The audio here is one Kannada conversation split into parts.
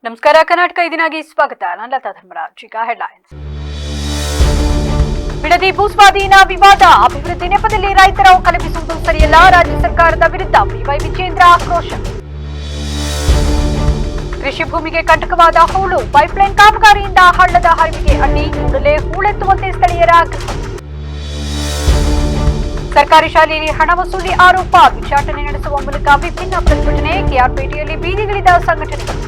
ನಮಸ್ಕಾರ. ಕರ್ನಾಟಕ ಇದೀನಾಗಿ ಸ್ವಾಗತ. ನಾನು ಲತಾ ಧರ್ಮರಾಜ್. ಈಗ ಹೆಡ್ಲೈನ್ಸ್. ಬಿಡದಿ ಭೂಸ್ವಾಧೀನ ವಿವಾದ, ಅಭಿವೃದ್ಧಿ ನೆಪದಲ್ಲಿ ರೈತರ ಒಕ್ಕಲೆಬ್ಬಿಸುವುದು ಸರಿಯಲ್ಲ, ರಾಜ್ಯ ಸರ್ಕಾರದ ವಿರುದ್ಧ ಬಿವೈ ವಿಜೇಂದ್ರ ಆಕ್ರೋಶ. ಕೃಷಿ ಭೂಮಿಗೆ ಕಂಟಕವಾದ ಹೂಳು, ಪೈಪ್ಲೈನ್ ಕಾಮಗಾರಿಯಿಂದ ಹಳ್ಳದ ಹರಿವಿಗೆ ಅಡ್ಡಿ, ಕೂಡಲೇ ಹೂಳೆತ್ತುವಂತೆ ಸ್ಥಳೀಯರ ಆಗ್ರಹ. ಸರ್ಕಾರಿ ಶಾಲೆಯಲ್ಲಿ ಹಣ ವಸೂಲಿ ಆರೋಪ, ಭಿಕ್ಷಾಟನೆ ನಡೆಸುವ ಮೂಲಕ ವಿಭಿನ್ನ ಪ್ರತಿಭಟನೆ, ಕೆಆರ್ಪೇಟೆಯಲ್ಲಿ ಬೀದಿಗಿಳಿದ ಸಂಘಟನೆಗಳು.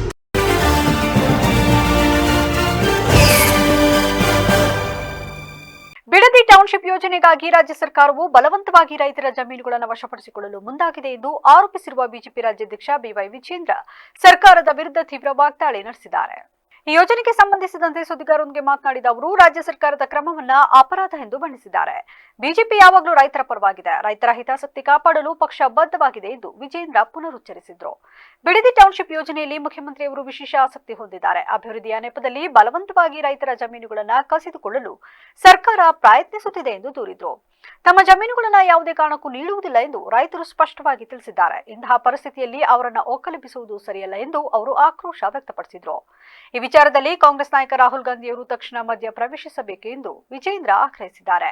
ಬಿಡದಿ ಟೌನ್ಶಿಪ್ ಯೋಜನೆಗಾಗಿ ರಾಜ್ಯ ಸರ್ಕಾರವು ಬಲವಂತವಾಗಿ ರೈತರ ಜಮೀನುಗಳನ್ನು ವಶಪಡಿಸಿಕೊಳ್ಳಲು ಮುಂದಾಗಿದೆ ಎಂದು ಆರೋಪಿಸಿರುವ ಬಿಜೆಪಿ ರಾಜ್ಯಾಧ್ಯಕ್ಷ ಬಿವೈ ವಿಜೇಂದ್ರ ಸರ್ಕಾರದ ವಿರುದ್ಧ ತೀವ್ರ ವಾಗ್ದಾಳಿ ನಡೆಸಿದ್ದಾರೆ. ಈ ಯೋಜನೆಗೆ ಸಂಬಂಧಿಸಿದಂತೆ ಸುದ್ದಿಗಾರರೊಂದಿಗೆ ಮಾತನಾಡಿದ ಅವರು, ರಾಜ್ಯ ಸರ್ಕಾರದ ಕ್ರಮವನ್ನ ಅಪರಾಧ ಎಂದು ಬಣ್ಣಿಸಿದ್ದಾರೆ. ಬಿಜೆಪಿ ಯಾವಾಗಲೂ ರೈತರ ಪರವಾಗಿದೆ, ರೈತರ ಹಿತಾಸಕ್ತಿ ಕಾಪಾಡಲು ಪಕ್ಷ ಬದ್ಧವಾಗಿದೆ ಎಂದು ವಿಜೇಂದ್ರ ಪುನರುಚ್ಚರಿಸಿದರು. ಬಿಡದಿ ಟೌನ್ಶಿಪ್ ಯೋಜನೆಯಲ್ಲಿ ಮುಖ್ಯಮಂತ್ರಿಯವರು ವಿಶೇಷ ಆಸಕ್ತಿ ಹೊಂದಿದ್ದಾರೆ. ಅಭಿವೃದ್ಧಿಯ ನೆಪದಲ್ಲಿ ಬಲವಂತವಾಗಿ ರೈತರ ಜಮೀನುಗಳನ್ನು ಕಸಿದುಕೊಳ್ಳಲು ಸರ್ಕಾರ ಪ್ರಯತ್ನಿಸುತ್ತಿದೆ ಎಂದು ದೂರಿದರು. ತಮ್ಮ ಜಮೀನುಗಳನ್ನು ಯಾವುದೇ ಕಾರಣಕ್ಕೂ ನೀಡುವುದಿಲ್ಲ ಎಂದು ರೈತರು ಸ್ಪಷ್ಟವಾಗಿ ತಿಳಿಸಿದ್ದಾರೆ. ಇಂತಹ ಪರಿಸ್ಥಿತಿಯಲ್ಲಿ ಅವರನ್ನು ಒಕ್ಕಲೆಬ್ಬಿಸುವುದು ಸರಿಯಲ್ಲ ಎಂದು ಅವರು ಆಕ್ರೋಶ ವ್ಯಕ್ತಪಡಿಸಿದರು. ಈ ವಿಚಾರದಲ್ಲಿ ಕಾಂಗ್ರೆಸ್ ನಾಯಕ ರಾಹುಲ್ ಗಾಂಧಿಯವರು ತಕ್ಷಣ ಮಧ್ಯ ಪ್ರವೇಶಿಸಬೇಕು ಎಂದು ವಿಜೇಂದ್ರ ಆಗ್ರಹಿಸಿದ್ದಾರೆ.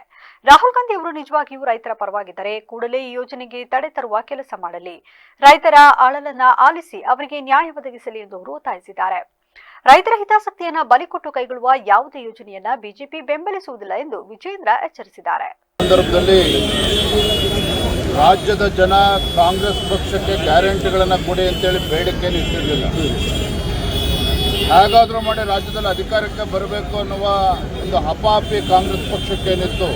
ರಾಹುಲ್ ಗಾಂಧಿ ಅವರು ನಿಜವಾಗಿಯೂ ರೈತರ ಪರವಾಗಿದ್ದರೆ ಕೂಡಲೇ ಈ ಯೋಜನೆಗೆ ತಡೆ ತರುವ ಕೆಲಸ ಮಾಡಲಿ, ರೈತರ ಅಳಲನ್ನ ಆಲಿಸಿ ಅವರಿಗೆ ನ್ಯಾಯ ಒದಗಿಸಲಿ ಎಂದು ಅವರು ಒತ್ತಾಯಿಸಿದ್ದಾರೆ. ರೈತರ ಹಿತಾಸಕ್ತಿಯನ್ನ ಬಲಿಕೊಟ್ಟು ಕೈಗೊಳ್ಳುವ ಯಾವುದೇ ಯೋಜನೆಯನ್ನ ಬಿಜೆಪಿ ಬೆಂಬಲಿಸುವುದಿಲ್ಲ ಎಂದು ವಿಜೇಂದ್ರ ಎಚ್ಚರಿಸಿದ್ದಾರೆ. ಸಂದರ್ಭದಲ್ಲಿ ರಾಜ್ಯದ ಜನ ಕಾಂಗ್ರೆಸ್ ಪಕ್ಷಕ್ಕೆ ಗ್ಯಾರಂಟಿಗಳನ್ನು ಕೊಡಿ ಅಂತೇಳಿ ಬೇಡಿಕೆಯನ್ನು ಇಟ್ಟಿರಲಿಲ್ಲ. ಹೇಗಾದರೂ ಮಾಡಿ ರಾಜ್ಯದಲ್ಲಿ ಅಧಿಕಾರಕ್ಕೆ ಬರಬೇಕು ಅನ್ನುವ ಒಂದು ಹಪಾಪಿ ಕಾಂಗ್ರೆಸ್ ಪಕ್ಷಕ್ಕೇನಿತ್ತು,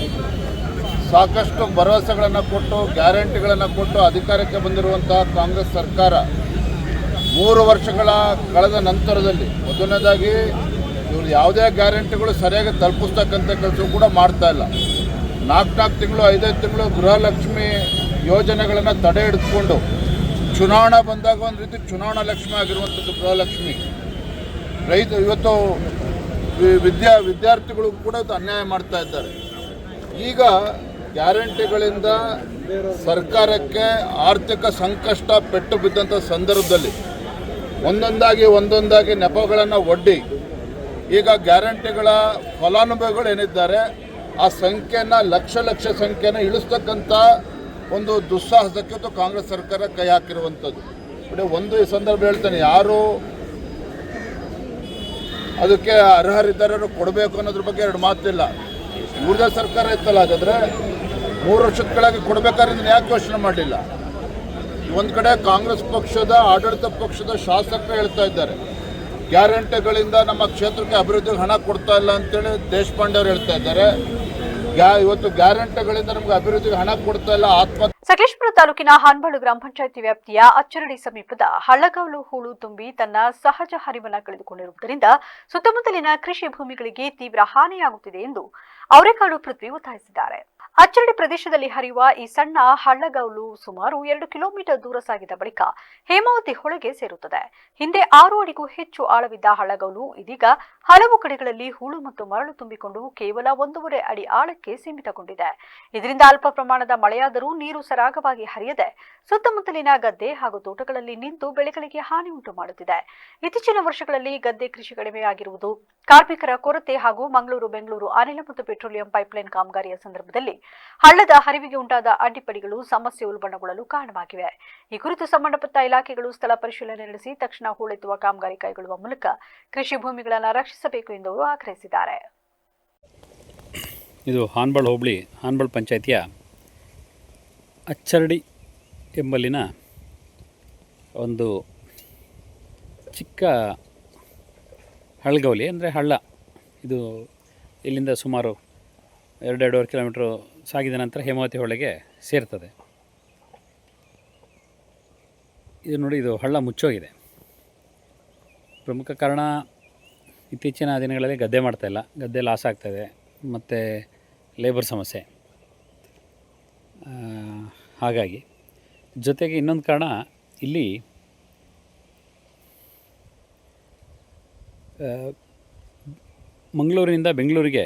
ಸಾಕಷ್ಟು ಭರವಸೆಗಳನ್ನು ಕೊಟ್ಟು ಗ್ಯಾರಂಟಿಗಳನ್ನು ಕೊಟ್ಟು ಅಧಿಕಾರಕ್ಕೆ ಬಂದಿರುವಂತಹ ಕಾಂಗ್ರೆಸ್ ಸರ್ಕಾರ 3 ವರ್ಷಗಳ ಕಳೆದ ನಂತರದಲ್ಲಿ ಮೊದಲನೇದಾಗಿ ಇವರು ಯಾವುದೇ ಗ್ಯಾರಂಟಿಗಳು ಸರಿಯಾಗಿ ತಲುಪಿಸ್ತಕ್ಕಂಥ ಕೆಲಸ ಕೂಡ ಮಾಡ್ತಾ ಇಲ್ಲ. 4 ತಿಂಗಳು 5 ತಿಂಗಳು ಗೃಹಲಕ್ಷ್ಮಿ ಯೋಜನೆಗಳನ್ನು ತಡೆ ಹಿಡಿದುಕೊಂಡು ಚುನಾವಣೆ ಬಂದಾಗ ಒಂದು ರೀತಿ ಚುನಾವಣಾ ಲಕ್ಷ್ಮಿ ಆಗಿರುವಂಥದ್ದು ಗೃಹಲಕ್ಷ್ಮಿ. ಇವತ್ತು ವಿದ್ಯಾರ್ಥಿಗಳು ಕೂಡ ಅನ್ಯಾಯ ಮಾಡ್ತಾ ಇದ್ದಾರೆ. ಈಗ ಗ್ಯಾರಂಟಿಗಳಿಂದ ಸರ್ಕಾರಕ್ಕೆ ಆರ್ಥಿಕ ಸಂಕಷ್ಟ ಪೆಟ್ಟು ಬಿದ್ದಂಥ ಸಂದರ್ಭದಲ್ಲಿ ಒಂದೊಂದಾಗಿ ನೆಪಗಳನ್ನು ಒಡ್ಡಿ ಈಗ ಗ್ಯಾರಂಟಿಗಳ ಫಲಾನುಭವಿಗಳು ಏನಿದ್ದಾರೆ ಆ ಸಂಖ್ಯೆಯನ್ನು ಲಕ್ಷ ಸಂಖ್ಯೆಯನ್ನು ಇಳಿಸ್ತಕ್ಕಂಥ ಒಂದು ದುಸ್ಸಾಹಸಕ್ಕೆ ಕಾಂಗ್ರೆಸ್ ಸರ್ಕಾರ ಕೈ ಹಾಕಿರುವಂಥದ್ದು. ಒಂದು ಈ ಸಂದರ್ಭ ಹೇಳ್ತಾನೆ, ಯಾರು ಅದಕ್ಕೆ ಅರ್ಹರಿದ್ದಾರೋ ಕೊಡಬೇಕು ಅನ್ನೋದ್ರ ಬಗ್ಗೆ 2 ಮಾತಿಲ್ಲ. ಇವ್ರದೇ ಸರ್ಕಾರ ಇತ್ತಲ್ಲ, ಹಾಗಾದರೆ 3 ವರ್ಷದ ಕೆಳಗೆ ಕೊಡಬೇಕಾದ್ರೆ ಯಾಕೆ ಯೋಚನೆ ಮಾಡಲಿಲ್ಲ? ಒಂದು ಕಡೆ ಕಾಂಗ್ರೆಸ್ ಪಕ್ಷದ ಆಡಳಿತ ಪಕ್ಷದ ಶಾಸಕರು ಹೇಳ್ತಾ ಇದ್ದಾರೆ, ಗ್ಯಾರಂಟಿಗಳಿಂದ ನಮ್ಮ ಕ್ಷೇತ್ರಕ್ಕೆ ಅಭಿವೃದ್ಧಿಗೆ ಹಣ ಕೊಡ್ತಾ ಇಲ್ಲ ಅಂತೇಳಿ ದೇಶಪಾಂಡೆ ಅವರು ಹೇಳ್ತಾ ಇದ್ದಾರೆ. ಇವತ್ತು ಗ್ಯಾರಂಟಿಗಳಿಂದ ನಮ್ಗೆ ಅಭಿವೃದ್ಧಿಗೆ ಹಣ ಕೊಡ್ತಾ ಇಲ್ಲ. ಸಕಲೇಶಪುರ ತಾಲೂಕಿನ ಹಾನ್ಬಾಳು ಗ್ರಾಮ ಪಂಚಾಯಿತಿ ವ್ಯಾಪ್ತಿಯ ಅಚ್ಚರಡಿ ಸಮೀಪದ ಹಳ್ಳಗಾವಲು ಹೂಳು ತುಂಬಿ ತನ್ನ ಸಹಜ ಹರಿವನ್ನು ಕಳೆದುಕೊಂಡಿರುವುದರಿಂದ ಸುತ್ತಮುತ್ತಲಿನ ಕೃಷಿ ಭೂಮಿಗಳಿಗೆ ತೀವ್ರ ಹಾನಿಯಾಗುತ್ತಿದೆ ಎಂದು ಅವರೇಕಾಡು ಪೃಥ್ವಿ ಒತ್ತಾಯಿಸಿದ್ದಾರೆ. ಅಚ್ಚರಡಿ ಪ್ರದೇಶದಲ್ಲಿ ಹರಿಯುವ ಈ ಸಣ್ಣ ಹಳ್ಳಗಾವಲು ಸುಮಾರು 2 ಕಿಲೋಮೀಟರ್ ದೂರ ಸಾಗಿದ ಬಳಿಕ ಹೇಮಾವತಿ ಹೊಳೆಗೆ ಸೇರುತ್ತದೆ. ಹಿಂದೆ 6 ಅಡಿಗೂ ಹೆಚ್ಚು ಆಳವಿದ್ದ ಹಳ್ಳಗಾವಲು ಇದೀಗ ಹಲವು ಕಡೆಗಳಲ್ಲಿ ಹೂಳು ಮತ್ತು ಮರಳು ತುಂಬಿಕೊಂಡು ಕೇವಲ 1.5 ಅಡಿ ಆಳಕ್ಕೆ ಸೀಮಿತಗೊಂಡಿದೆ. ಇದರಿಂದ ಅಲ್ಪ ಪ್ರಮಾಣದ ಮಳೆಯಾದರೂ ನೀರು ಸರಾಗವಾಗಿ ಹರಿಯದೆ ಸುತ್ತಮುತ್ತಲಿನ ಗದ್ದೆ ಹಾಗೂ ತೋಟಗಳಲ್ಲಿ ನಿಂತು ಬೆಳೆಗಳಿಗೆ ಹಾನಿ ಉಂಟು ಮಾಡುತ್ತಿದೆ. ಇತ್ತೀಚಿನ ವರ್ಷಗಳಲ್ಲಿ ಗದ್ದೆ ಕೃಷಿ ಕಡಿಮೆಯಾಗಿರುವುದು, ಕಾರ್ಮಿಕರ ಕೊರತೆ ಹಾಗೂ ಮಂಗಳೂರು-ಬೆಂಗಳೂರು ಅನಿಲ ಮತ್ತು ಪೆಟ್ರೋಲಿಯಂ ಪೈಪ್ಲೈನ್ ಕಾಮಗಾರಿಯ ಸಂದರ್ಭದಲ್ಲಿ ಹಳ್ಳದ ಹರಿವಿಗೆ ಉಂಟಾದ ಅಡ್ಡಿಪಡಿಗಳು ಸಮಸ್ಯೆ ಉಲ್ಬಣಗೊಳ್ಳಲು ಕಾರಣವಾಗಿವೆ. ಈ ಕುರಿತು ಸಂಬಂಧಪಟ್ಟ ಇಲಾಖೆಗಳು ಸ್ಥಳ ಪರಿಶೀಲನೆ ನಡೆಸಿ ತಕ್ಷಣ ಹೂಳೆತ್ತುವ ಕಾಮಗಾರಿ ಕೈಗೊಳ್ಳುವ ಮೂಲಕ ಕೃಷಿ ಭೂಮಿಗಳನ್ನು ರಕ್ಷಿಸಬೇಕು ಎಂದು ಅವರು ಆಗ್ರಹಿಸಿದ್ದಾರೆ. ಇದು ಹಾನ್ಬಾಳ್ ಹೋಬಳಿ ಹಾನ್ಬಾಳ್ ಪಂಚಾಯಿತಿಯ ಅಚ್ಚರಡಿ ಎಂಬಲ್ಲಿನ ಒಂದು ಚಿಕ್ಕ ಹಳ್ಳಗವಲಿ, ಅಂದರೆ ಹಳ್ಳ. ಇದು ಇಲ್ಲಿಂದ ಸುಮಾರು 2-2.5 ಕಿಲೋಮೀಟ್ರು ಸಾಗಿದ ನಂತರ ಹೇಮಾವತಿ ಹೊಳೆಗೆ ಸೇರ್ತದೆ. ಇದು ನೋಡಿ, ಇದು ಹಳ್ಳ ಮುಚ್ಚೋಗಿದೆ. ಪ್ರಮುಖ ಕಾರಣ ಇತ್ತೀಚಿನ ದಿನಗಳಲ್ಲಿ ಗದ್ದೆ ಮಾಡ್ತಾಯಿಲ್ಲ, ಗದ್ದೆ ಲಾಸ್ ಆಗ್ತಾಯಿದೆ, ಮತ್ತು ಲೇಬರ್ ಸಮಸ್ಯೆ. ಹಾಗಾಗಿ ಜೊತೆಗೆ ಇನ್ನೊಂದು ಕಾರಣ, ಇಲ್ಲಿ ಮಂಗಳೂರಿನಿಂದ ಬೆಂಗಳೂರಿಗೆ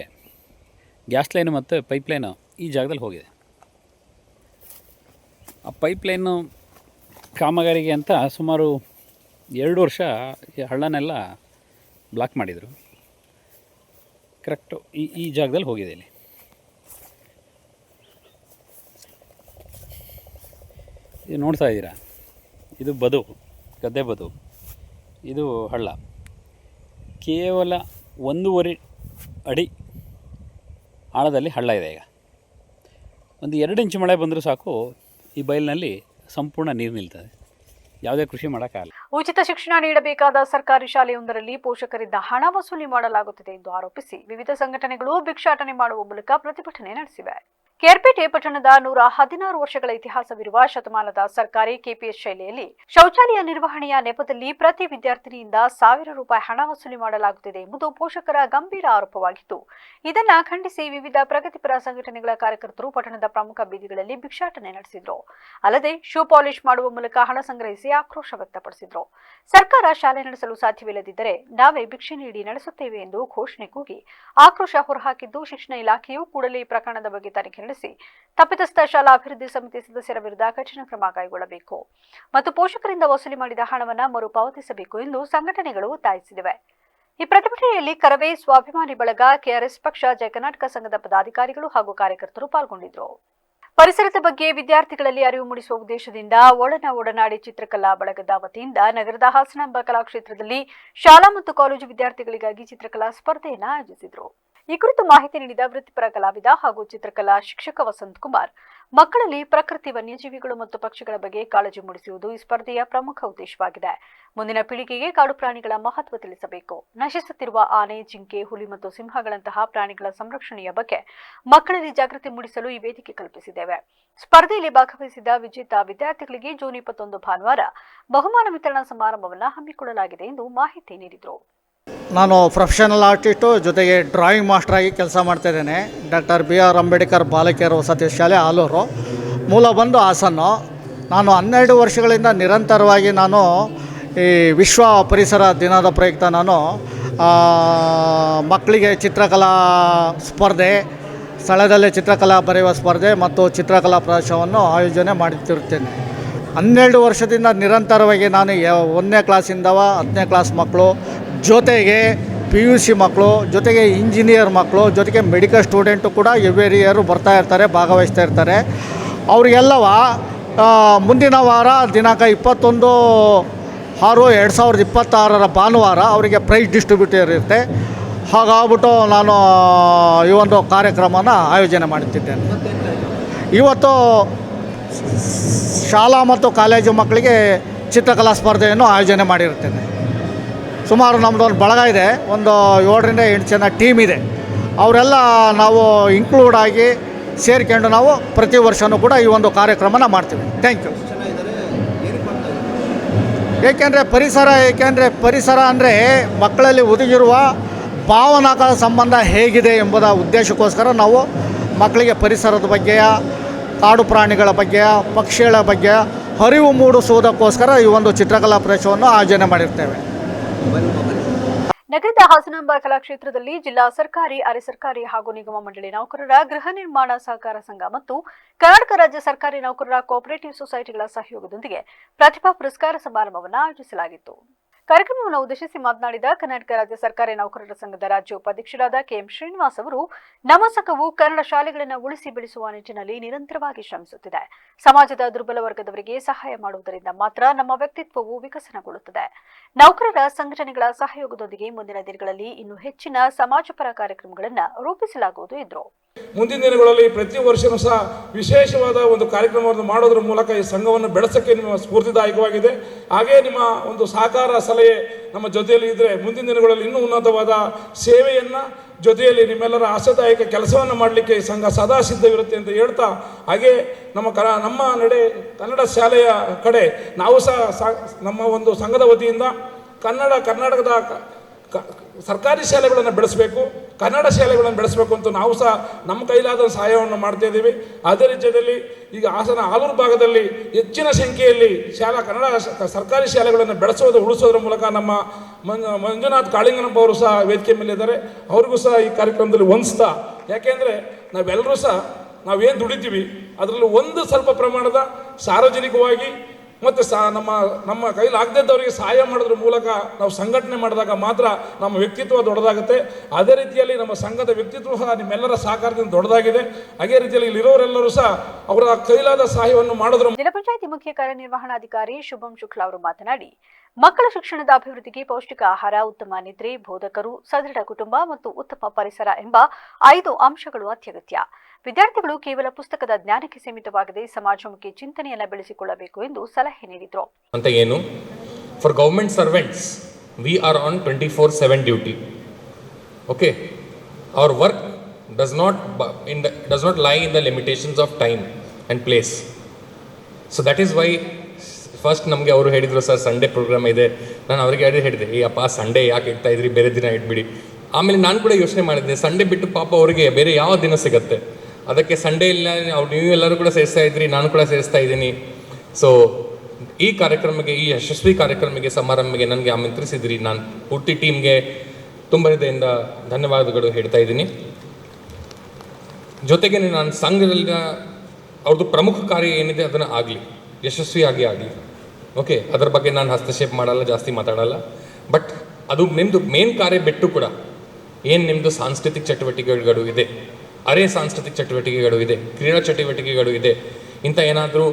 ಗ್ಯಾಸ್ ಲೈನು ಮತ್ತು ಪೈಪ್ಲೈನು ಈ ಜಾಗದಲ್ಲಿ ಹೋಗಿದೆ. ಆ ಪೈಪ್ಲೈನು ಕಾಮಗಾರಿಗೆ ಅಂತ ಸುಮಾರು 2 ವರ್ಷ ಈ ಹಳ್ಳನೆಲ್ಲ ಬ್ಲಾಕ್ ಮಾಡಿದರು. ಕರೆಕ್ಟು ಈ ಜಾಗದಲ್ಲಿ ಹೋಗಿದೆ. ಇಲ್ಲಿ ಇದು ನೋಡ್ತಾ ಇದ್ದೀರಾ, ಇದು ಬದು, ಗದ್ದೆ ಬದು, ಇದು ಹಳ್ಳ. ಕೇವಲ 1.5 ಅಡಿ ಆಳದಲ್ಲಿ ಹಳ್ಳ ಇದೆ. ಈಗ ಒಂದು 2 ಇಂಚು ಮಳೆ ಬಂದರೂ ಸಾಕು ಈ ಬಯಲಿನಲ್ಲಿ ಸಂಪೂರ್ಣ ನೀರು ನಿಲ್ತದೆ. ಯಾವುದೇ ಕೃಷಿ ಮಾಡೋಕ್ಕಾಗಲ್ಲ. ಉಚಿತ ಶಿಕ್ಷಣ ನೀಡಬೇಕಾದ ಸರ್ಕಾರಿ ಶಾಲೆಯೊಂದರಲ್ಲಿ ಪೋಷಕರಿಂದ ಹಣ ವಸೂಲಿ ಮಾಡಲಾಗುತ್ತಿದೆ ಎಂದು ಆರೋಪಿಸಿ ವಿವಿಧ ಸಂಘಟನೆಗಳು ಭಿಕ್ಷಾಟನೆ ಮಾಡುವ ಮೂಲಕ ಪ್ರತಿಭಟನೆ ನಡೆಸಿವೆ. ಕೇರ್ಪೇಟೆ ಪಟ್ಟಣದ 116 ವರ್ಷಗಳ ಇತಿಹಾಸವಿರುವ ಶತಮಾನದ ಸರ್ಕಾರಿ ಕೆಪಿಎಸ್ ಶಾಲೆಯಲ್ಲಿ ಶೌಚಾಲಯ ನಿರ್ವಹಣೆಯ ನೆಪದಲ್ಲಿ ಪ್ರತಿ ವಿದ್ಯಾರ್ಥಿನಿಯಿಂದ ₹1000 ಹಣ ವಸೂಲಿ ಮಾಡಲಾಗುತ್ತಿದೆ ಎಂಬುದು ಪೋಷಕರ ಗಂಭೀರ ಆರೋಪವಾಗಿದ್ದು, ಇದನ್ನ ಖಂಡಿಸಿ ವಿವಿಧ ಪ್ರಗತಿಪರ ಸಂಘಟನೆಗಳ ಕಾರ್ಯಕರ್ತರು ಪಟ್ಟಣದ ಪ್ರಮುಖ ಬೀದಿಗಳಲ್ಲಿ ಭಿಕ್ಷಾಟನೆ ನಡೆಸಿದ್ರು. ಅಲ್ಲದೆ ಶೂ ಪಾಲಿಶ್ ಮಾಡುವ ಮೂಲಕ ಹಣ ಸಂಗ್ರಹಿಸಿ ಆಕ್ರೋಶ ವ್ಯಕ್ತಪಡಿಸಿದ್ರು. ಸರ್ಕಾರ ಶಾಲೆ ನಡೆಸಲು ಸಾಧ್ಯವಿಲ್ಲದಿದ್ದರೆ ನಾವೇ ಭಿಕ್ಷೆ ನೀಡಿ ನಡೆಸುತ್ತೇವೆ ಎಂದು ಘೋಷಣೆ ಕೂಗಿ ಆಕ್ರೋಶ ಹೊರಹಾಕಿದ್ದು, ಶಿಕ್ಷಣ ಇಲಾಖೆಯು ಕೂಡಲೇ ಈ ಪ್ರಕರಣದ ಬಗ್ಗೆ ತನಿಖೆ ನಡೆಸಿ ತಪ್ಪಿತಸ್ಥ ಶಾಲಾ ಅಭಿವೃದ್ಧಿ ಸಮಿತಿ ಸದಸ್ಯರ ವಿರುದ್ಧ ಕಠಿಣ ಕ್ರಮ ಕೈಗೊಳ್ಳಬೇಕು ಮತ್ತು ಪೋಷಕರಿಂದ ವಸೂಲಿ ಮಾಡಿದ ಹಣವನ್ನು ಮರುಪಾವತಿಸಬೇಕು ಎಂದು ಸಂಘಟನೆಗಳು ಒತ್ತಾಯಿಸಿವೆ. ಈ ಪ್ರತಿಭಟನೆಯಲ್ಲಿ ಕರವೇ ಸ್ವಾಭಿಮಾನಿ ಬಳಗ, ಕೆಆರ್ಎಸ್ ಪಕ್ಷ, ಜಯ ಕರ್ನಾಟಕ ಸಂಘದ ಪದಾಧಿಕಾರಿಗಳು ಹಾಗೂ ಕಾರ್ಯಕರ್ತರು ಪಾಲ್ಗೊಂಡಿದ್ದರು. ಪರಿಸರದ ಬಗ್ಗೆ ವಿದ್ಯಾರ್ಥಿಗಳಲ್ಲಿ ಅರಿವು ಮೂಡಿಸುವ ಉದ್ದೇಶದಿಂದ ಒಡನಾಡಿ ಚಿತ್ರಕಲಾ ಬಳಗದ ವತಿಯಿಂದ ನಗರದ ಹಾಸನಾಂಬ ಕಲಾಕ್ಷೇತ್ರದಲ್ಲಿ ಶಾಲಾ ಮತ್ತು ಕಾಲೇಜು ವಿದ್ಯಾರ್ಥಿಗಳಿಗಾಗಿ ಚಿತ್ರಕಲಾ ಸ್ಪರ್ಧೆಯನ್ನು ಆಯೋಜಿಸಿದರು. ಈ ಕುರಿತು ಮಾಹಿತಿ ನೀಡಿದ ವೃತ್ತಿಪರ ಕಲಾವಿದ ಹಾಗೂ ಚಿತ್ರಕಲಾ ಶಿಕ್ಷಕ ವಸಂತ್ ಕುಮಾರ್, ಮಕ್ಕಳಲ್ಲಿ ಪ್ರಕೃತಿ, ವನ್ಯಜೀವಿಗಳು ಮತ್ತು ಪಕ್ಷಿಗಳ ಬಗ್ಗೆ ಕಾಳಜಿ ಮೂಡಿಸುವುದು ಈ ಸ್ಪರ್ಧೆಯ ಪ್ರಮುಖ ಉದ್ದೇಶವಾಗಿದೆ. ಮುಂದಿನ ಪೀಳಿಗೆಗೆ ಕಾಡು ಪ್ರಾಣಿಗಳ ಮಹತ್ವ ತಿಳಿಸಬೇಕು. ನಶಿಸುತ್ತಿರುವ ಆನೆ, ಜಿಂಕೆ, ಹುಲಿ ಮತ್ತು ಸಿಂಹಗಳಂತಹ ಪ್ರಾಣಿಗಳ ಸಂರಕ್ಷಣೆಯ ಬಗ್ಗೆ ಮಕ್ಕಳಲ್ಲಿ ಜಾಗೃತಿ ಮೂಡಿಸಲು ಈ ವೇದಿಕೆ ಕಲ್ಪಿಸಿದ್ದೇವೆ. ಸ್ಪರ್ಧೆಯಲ್ಲಿ ಭಾಗವಹಿಸಿದ ವಿಜೇತ ವಿದ್ಯಾರ್ಥಿಗಳಿಗೆ ಜೂನ್ 21 ಭಾನುವಾರ ಬಹುಮಾನ ವಿತರಣಾ ಸಮಾರಂಭವನ್ನು ಹಮ್ಮಿಕೊಳ್ಳಲಾಗಿದೆ ಎಂದು ಮಾಹಿತಿ ನೀಡಿದರು. ನಾನು ಪ್ರೊಫೆಷನಲ್ ಆರ್ಟಿಸ್ಟು, ಜೊತೆಗೆ ಡ್ರಾಯಿಂಗ್ ಮಾಸ್ಟರ್ ಆಗಿ ಕೆಲಸ ಮಾಡ್ತಾಯಿದ್ದೇನೆ. ಡಾಕ್ಟರ್ BR ಅಂಬೇಡ್ಕರ್ ಬಾಲಕಿಯರ ವಸತಿ ಶಾಲೆ, ಆಲೂರು. ಮೂಲ ಬಂದು ಹಾಸನ್ನು. ನಾನು 12 ವರ್ಷಗಳಿಂದ ನಿರಂತರವಾಗಿ ನಾನು ಈ ವಿಶ್ವ ಪರಿಸರ ದಿನದ ಪ್ರಯುಕ್ತ ನಾನು ಮಕ್ಕಳಿಗೆ ಚಿತ್ರಕಲಾ ಸ್ಪರ್ಧೆ, ಸ್ಥಳದಲ್ಲೇ ಚಿತ್ರಕಲಾ ಬರೆಯುವ ಸ್ಪರ್ಧೆ ಮತ್ತು ಚಿತ್ರಕಲಾ ಪ್ರದರ್ಶನವನ್ನು ಆಯೋಜನೆ ಮಾಡುತ್ತಿರುತ್ತೇನೆ. 12 ವರ್ಷದಿಂದ ನಿರಂತರವಾಗಿ ನಾನು 1ನೇ ಕ್ಲಾಸಿಂದ 10ನೇ ಕ್ಲಾಸ್ ಮಕ್ಕಳು, ಜೊತೆಗೆ PUC ಮಕ್ಕಳು, ಜೊತೆಗೆ ಇಂಜಿನಿಯರ್ ಮಕ್ಕಳು, ಜೊತೆಗೆ ಮೆಡಿಕಲ್ ಸ್ಟೂಡೆಂಟು ಕೂಡ ಎವ್ರಿ ಇಯರು ಬರ್ತಾ ಇರ್ತಾರೆ, ಭಾಗವಹಿಸ್ತಾ ಇರ್ತಾರೆ. ಅವರಿಗೆಲ್ಲವ ಮುಂದಿನ ವಾರ ದಿನಾಂಕ 21/6/2026 ಭಾನುವಾರ ಅವರಿಗೆ ಪ್ರೈಸ್ ಡಿಸ್ಟ್ರಿಬ್ಯೂಟರ್ ಇರುತ್ತೆ. ಹಾಗಾಗ್ಬಿಟ್ಟು ನಾನು ಈ ಒಂದು ಕಾರ್ಯಕ್ರಮನ ಆಯೋಜನೆ ಮಾಡುತ್ತಿದ್ದೇನೆ. ಇವತ್ತು ಶಾಲಾ ಮತ್ತು ಕಾಲೇಜು ಮಕ್ಕಳಿಗೆ ಚಿತ್ರಕಲಾ ಸ್ಪರ್ಧೆಯನ್ನು ಆಯೋಜನೆ ಮಾಡಿರುತ್ತೇನೆ. ಸುಮಾರು ನಮ್ಮದು ಒಂದು ಬಳಗ ಇದೆ, ಒಂದು 7ರಿಂದ 8 ಜನ ಟೀಮ್ ಇದೆ. ಅವರೆಲ್ಲ ನಾವು ಇನ್ಕ್ಲೂಡ್ ಆಗಿ ಸೇರ್ಕೊಂಡು ನಾವು ಪ್ರತಿ ವರ್ಷವೂ ಕೂಡ ಈ ಒಂದು ಕಾರ್ಯಕ್ರಮನ ಮಾಡ್ತೀವಿ. Thank you. ಏಕೆಂದರೆ ಪರಿಸರ ಅಂದರೆ ಮಕ್ಕಳಲ್ಲಿ ಒದಗಿರುವ ಭಾವನಾತ್ಮಕ ಸಂಬಂಧ ಹೇಗಿದೆ ಎಂಬುದ ಉದ್ದೇಶಕ್ಕೋಸ್ಕರ ನಾವು ಮಕ್ಕಳಿಗೆ ಪರಿಸರದ ಬಗ್ಗೆ, ಕಾಡು ಪ್ರಾಣಿಗಳ ಬಗ್ಗೆ, ಪಕ್ಷಿಗಳ ಬಗ್ಗೆ ಅರಿವು ಮೂಡಿಸುವುದಕ್ಕೋಸ್ಕರ ಈ ಒಂದು ಚಿತ್ರಕಲಾ ಪ್ರದರ್ಶನವನ್ನು ಆಯೋಜನೆ ಮಾಡಿರ್ತೇವೆ. ನಗರದ ಹಾಸನಾಂಬ ಕಲಾಕ್ಷೇತ್ರದಲ್ಲಿ ಜಿಲ್ಲಾ ಸರ್ಕಾರಿ, ಅರೆ ಸರ್ಕಾರಿ ಹಾಗೂ ನಿಗಮ ಮಂಡಳಿ ನೌಕರರ ಗೃಹ ನಿರ್ಮಾಣ ಸಹಕಾರ ಸಂಘ ಮತ್ತು ಕರ್ನಾಟಕ ರಾಜ್ಯ ಸರ್ಕಾರಿ ನೌಕರರ ಕೋಆಪರೇಟಿವ್ ಸೊಸೈಟಿಗಳ ಸಹಯೋಗದೊಂದಿಗೆ ಪ್ರತಿಭಾ ಪುರಸ್ಕಾರ ಸಮಾರಂಭವನ್ನು ಆಯೋಜಿಸಲಾಗಿತ್ತು. ಕಾರ್ಯಕ್ರಮವನ್ನು ಉದ್ದೇಶಿಸಿ ಮಾತನಾಡಿದ ಕರ್ನಾಟಕ ರಾಜ್ಯ ಸರ್ಕಾರಿ ನೌಕರರ ಸಂಘದ ರಾಜ್ಯ ಉಪಾಧ್ಯಕ್ಷರಾದ KM ಶ್ರೀನಿವಾಸ್ ಅವರು, ನಮ್ಮ ಸಂಘವು ಕನ್ನಡ ಶಾಲೆಗಳನ್ನು ಉಳಿಸಿ ಬೆಳೆಸುವ ನಿಟ್ಟಿನಲ್ಲಿ ನಿರಂತರವಾಗಿ ಶ್ರಮಿಸುತ್ತಿದೆ. ಸಮಾಜದ ದುರ್ಬಲ ವರ್ಗದವರಿಗೆ ಸಹಾಯ ಮಾಡುವುದರಿಂದ ಮಾತ್ರ ನಮ್ಮ ವ್ಯಕ್ತಿತ್ವವು ವಿಕಸನಗೊಳ್ಳುತ್ತದೆ. ನೌಕರರ ಸಂಘಟನೆಗಳ ಸಹಯೋಗದೊಂದಿಗೆ ಮುಂದಿನ ದಿನಗಳಲ್ಲಿ ಇನ್ನೂ ಹೆಚ್ಚಿನ ಸಮಾಜಪರ ಕಾರ್ಯಕ್ರಮಗಳನ್ನು ರೂಪಿಸಲಾಗುವುದು ಎಂದರು. ಮುಂದಿನ ದಿನಗಳಲ್ಲಿ ಪ್ರತಿ ವರ್ಷವೂ ಸಹ ವಿಶೇಷವಾದ ಒಂದು ಕಾರ್ಯಕ್ರಮವನ್ನು ಮಾಡೋದ್ರ ಮೂಲಕ ಈ ಸಂಘವನ್ನು ಬೆಳೆಸೋಕ್ಕೆ ನಿಮ್ಮ ಸ್ಫೂರ್ತಿದಾಯಕವಾಗಿದೆ. ಹಾಗೇ ನಿಮ್ಮ ಒಂದು ಸಹಕಾರ ಸಲಹೆ ನಮ್ಮ ಜೊತೆಯಲ್ಲಿ ಇದ್ದರೆ ಮುಂದಿನ ದಿನಗಳಲ್ಲಿ ಇನ್ನೂ ಉನ್ನತವಾದ ಸೇವೆಯನ್ನು, ಜೊತೆಯಲ್ಲಿ ನಿಮ್ಮೆಲ್ಲರ ಆಶಾದಾಯಕ ಕೆಲಸವನ್ನು ಮಾಡಲಿಕ್ಕೆ ಈ ಸಂಘ ಸದಾ ಸಿದ್ಧವಿರುತ್ತೆ ಅಂತ ಹೇಳ್ತಾ, ಹಾಗೇ ನಮ್ಮ ನಡೆ ಕನ್ನಡ ಶಾಲೆಯ ಕಡೆ ನಾವು ಸಹ ನಮ್ಮ ಒಂದು ಸಂಘದ ವತಿಯಿಂದ ಕರ್ನಾಟಕದ ಸರ್ಕಾರಿ ಶಾಲೆಗಳನ್ನು ಬೆಳೆಸಬೇಕು, ಕನ್ನಡ ಶಾಲೆಗಳನ್ನು ಬೆಳೆಸಬೇಕು ಅಂತ ನಾವು ಸಹ ನಮ್ಮ ಕೈಲಾದ ಸಹಾಯವನ್ನು ಮಾಡ್ತಾ ಇದ್ದೀವಿ. ಅದೇ ರೀತಿಯಲ್ಲಿ ಈಗ ಹಾಸನ ಆಲೂರು ಭಾಗದಲ್ಲಿ ಹೆಚ್ಚಿನ ಸಂಖ್ಯೆಯಲ್ಲಿ ಕನ್ನಡ ಸರ್ಕಾರಿ ಶಾಲೆಗಳನ್ನು ಉಳಿಸೋದ್ರ ಮೂಲಕ ನಮ್ಮ ಮಂಜುನಾಥ್ ಕಾಳಿಂಗನಪ್ಪ ಅವರು ಸಹ ವೇದಿಕೆ ಮೇಲೆ ಇದ್ದಾರೆ. ಅವ್ರಿಗೂ ಸಹ ಈ ಕಾರ್ಯಕ್ರಮದಲ್ಲಿ ಹೊಂದಿಸ್ತಾ, ಯಾಕೆಂದರೆ ನಾವೆಲ್ಲರೂ ಸಹ ನಾವೇನು ದುಡಿತೀವಿ ಅದರಲ್ಲಿ ಒಂದು ಸ್ವಲ್ಪ ಪ್ರಮಾಣದ ಸಾರ್ವಜನಿಕವಾಗಿ ಮತ್ತು ನಮ್ಮ ಕೈಲಾಗದಿದ್ದವರಿಗೆ ಸಹಾಯ ಮಾಡೋದ್ರ ಮೂಲಕ ನಾವು ಸಂಘಟನೆ ಮಾಡಿದಾಗ ಮಾತ್ರ ನಮ್ಮ ವ್ಯಕ್ತಿತ್ವ ದೊಡ್ಡದಾಗುತ್ತೆ. ಅದೇ ರೀತಿಯಲ್ಲಿ ನಮ್ಮ ಸಂಘದ ವ್ಯಕ್ತಿತ್ವ ಸಹ ನಿಮ್ಮೆಲ್ಲರ ಸಹಕಾರದಿಂದ ದೊಡ್ಡದಾಗಿದೆ. ಅದೇ ರೀತಿಯಲ್ಲಿ ಇಲ್ಲಿರೋರೆಲ್ಲರೂ ಸಹ ಅವರ ಕೈಲಾದ ಸಹಾಯವನ್ನು ಮಾಡೋದ್ರ ಜಿಲ್ಲಾ ಪಂಚಾಯಿತಿ ಮುಖ್ಯ ಕಾರ್ಯನಿರ್ವಹಣಾಧಿಕಾರಿ ಶುಭಂ ಶುಕ್ಲಾ ಅವರು ಮಾತನಾಡಿ, ಮಕ್ಕಳ ಶಿಕ್ಷಣದ ಅಭಿವೃದ್ಧಿಗೆ ಪೌಷ್ಟಿಕ ಆಹಾರ, ಉತ್ತಮ ನಿದ್ರೆ, ಬೋಧಕರು, ಸದೃಢ ಕುಟುಂಬ ಮತ್ತು ಉತ್ತಮ ಪರಿಸರ ಎಂಬ 5 ಅಂಶಗಳು ಅತ್ಯಗತ್ಯ. ವಿದ್ಯಾರ್ಥಿಗಳು ಕೇವಲ ಪುಸ್ತಕದ ಜ್ಞಾನಕ್ಕೆ ಸೀಮಿತವಾಗದೆ ಸಮಾಜಮುಖಿ ಚಿಂತನೆಯನ್ನು ಬೆಳೆಸಿಕೊಳ್ಳಬೇಕು ಎಂದು ಸಲಹೆ ನೀಡಿದರು. ಅಂತ ಏನು, for government servants we are on 24/7 duty. Okay, our work does not lie in the limitations of time and place. So that is why first ನಮಗೆ ಅವರು ಹೇಳಿದರು, ಸರ್ ಸಂಡೇ ಪ್ರೋಗ್ರಾಮ್ ಇದೆ. ನಾನು ಅವರಿಗೆ ಹೇಳಿದೆ, ಈ ಅಪ್ಪ ಸಂಡೇ ಯಾಕೆ ಇಡ್ತಾ ಇದ್ರಿ, ಬೇರೆ ದಿನ ಇಟ್ಬಿಡಿ. ಆಮೇಲೆ ನಾನು ಕೂಡ ಯೋಚನೆ ಮಾಡಿದ್ದೆ, ಸಂಡೇ ಬಿಟ್ಟು ಪಾಪ ಅವರಿಗೆ ಬೇರೆ ಯಾವ ದಿನ ಸಿಗುತ್ತೆ, ಅದಕ್ಕೆ ಸಂಡೇ ಇಲ್ಲ. ನೀವು ಎಲ್ಲರೂ ಕೂಡ ಸೇರಿಸ್ತಾ ಇದ್ರಿ, ನಾನು ಕೂಡ ಸೇರಿಸ್ತಾ ಇದ್ದೀನಿ. ಸೊ ಈ ಕಾರ್ಯಕ್ರಮಕ್ಕೆ, ಈ ಯಶಸ್ವಿ ಕಾರ್ಯಕ್ರಮಕ್ಕೆ, ಸಮಾರಂಭಕ್ಕೆ ನನಗೆ ಆಮಂತ್ರಿಸಿದ್ರಿ. ನಾನು ಪೂರ್ತಿ ಟೀಮ್ಗೆ ತುಂಬ ಹೃದಯದಿಂದ ಧನ್ಯವಾದಗಳು ಹೇಳ್ತಾ ಇದ್ದೀನಿ. ಜೊತೆಗೆ ನಾನು ಸಂಘದಲ್ಲಿ ಅವ್ರದ್ದು ಪ್ರಮುಖ ಕಾರ್ಯ ಏನಿದೆ ಅದನ್ನು ಆಗಲಿ, ಯಶಸ್ವಿಯಾಗಿ ಆಗಲಿ. ಓಕೆ, ಅದರ ಬಗ್ಗೆ ನಾನು ಹಸ್ತಕ್ಷೇಪ ಮಾಡಲ್ಲ, ಜಾಸ್ತಿ ಮಾತಾಡಲ್ಲ. ಬಟ್ ಅದು ನಿಮ್ಮದು ಮೇನ್ ಕಾರ್ಯ ಬಿಟ್ಟು ಕೂಡ ಏನು ನಿಮ್ಮದು ಸಾಂಸ್ಕೃತಿಕ ಚಟುವಟಿಕೆಗಳು ಇದೆ, ಅರೆ ಸಾಂಸ್ಕೃತಿಕ ಚಟುವಟಿಕೆಗಳು ಇದೆ, ಕ್ರೀಡಾ ಚಟುವಟಿಕೆಗಳು ಇದೆ, ಇಂಥ ಏನಾದರೂ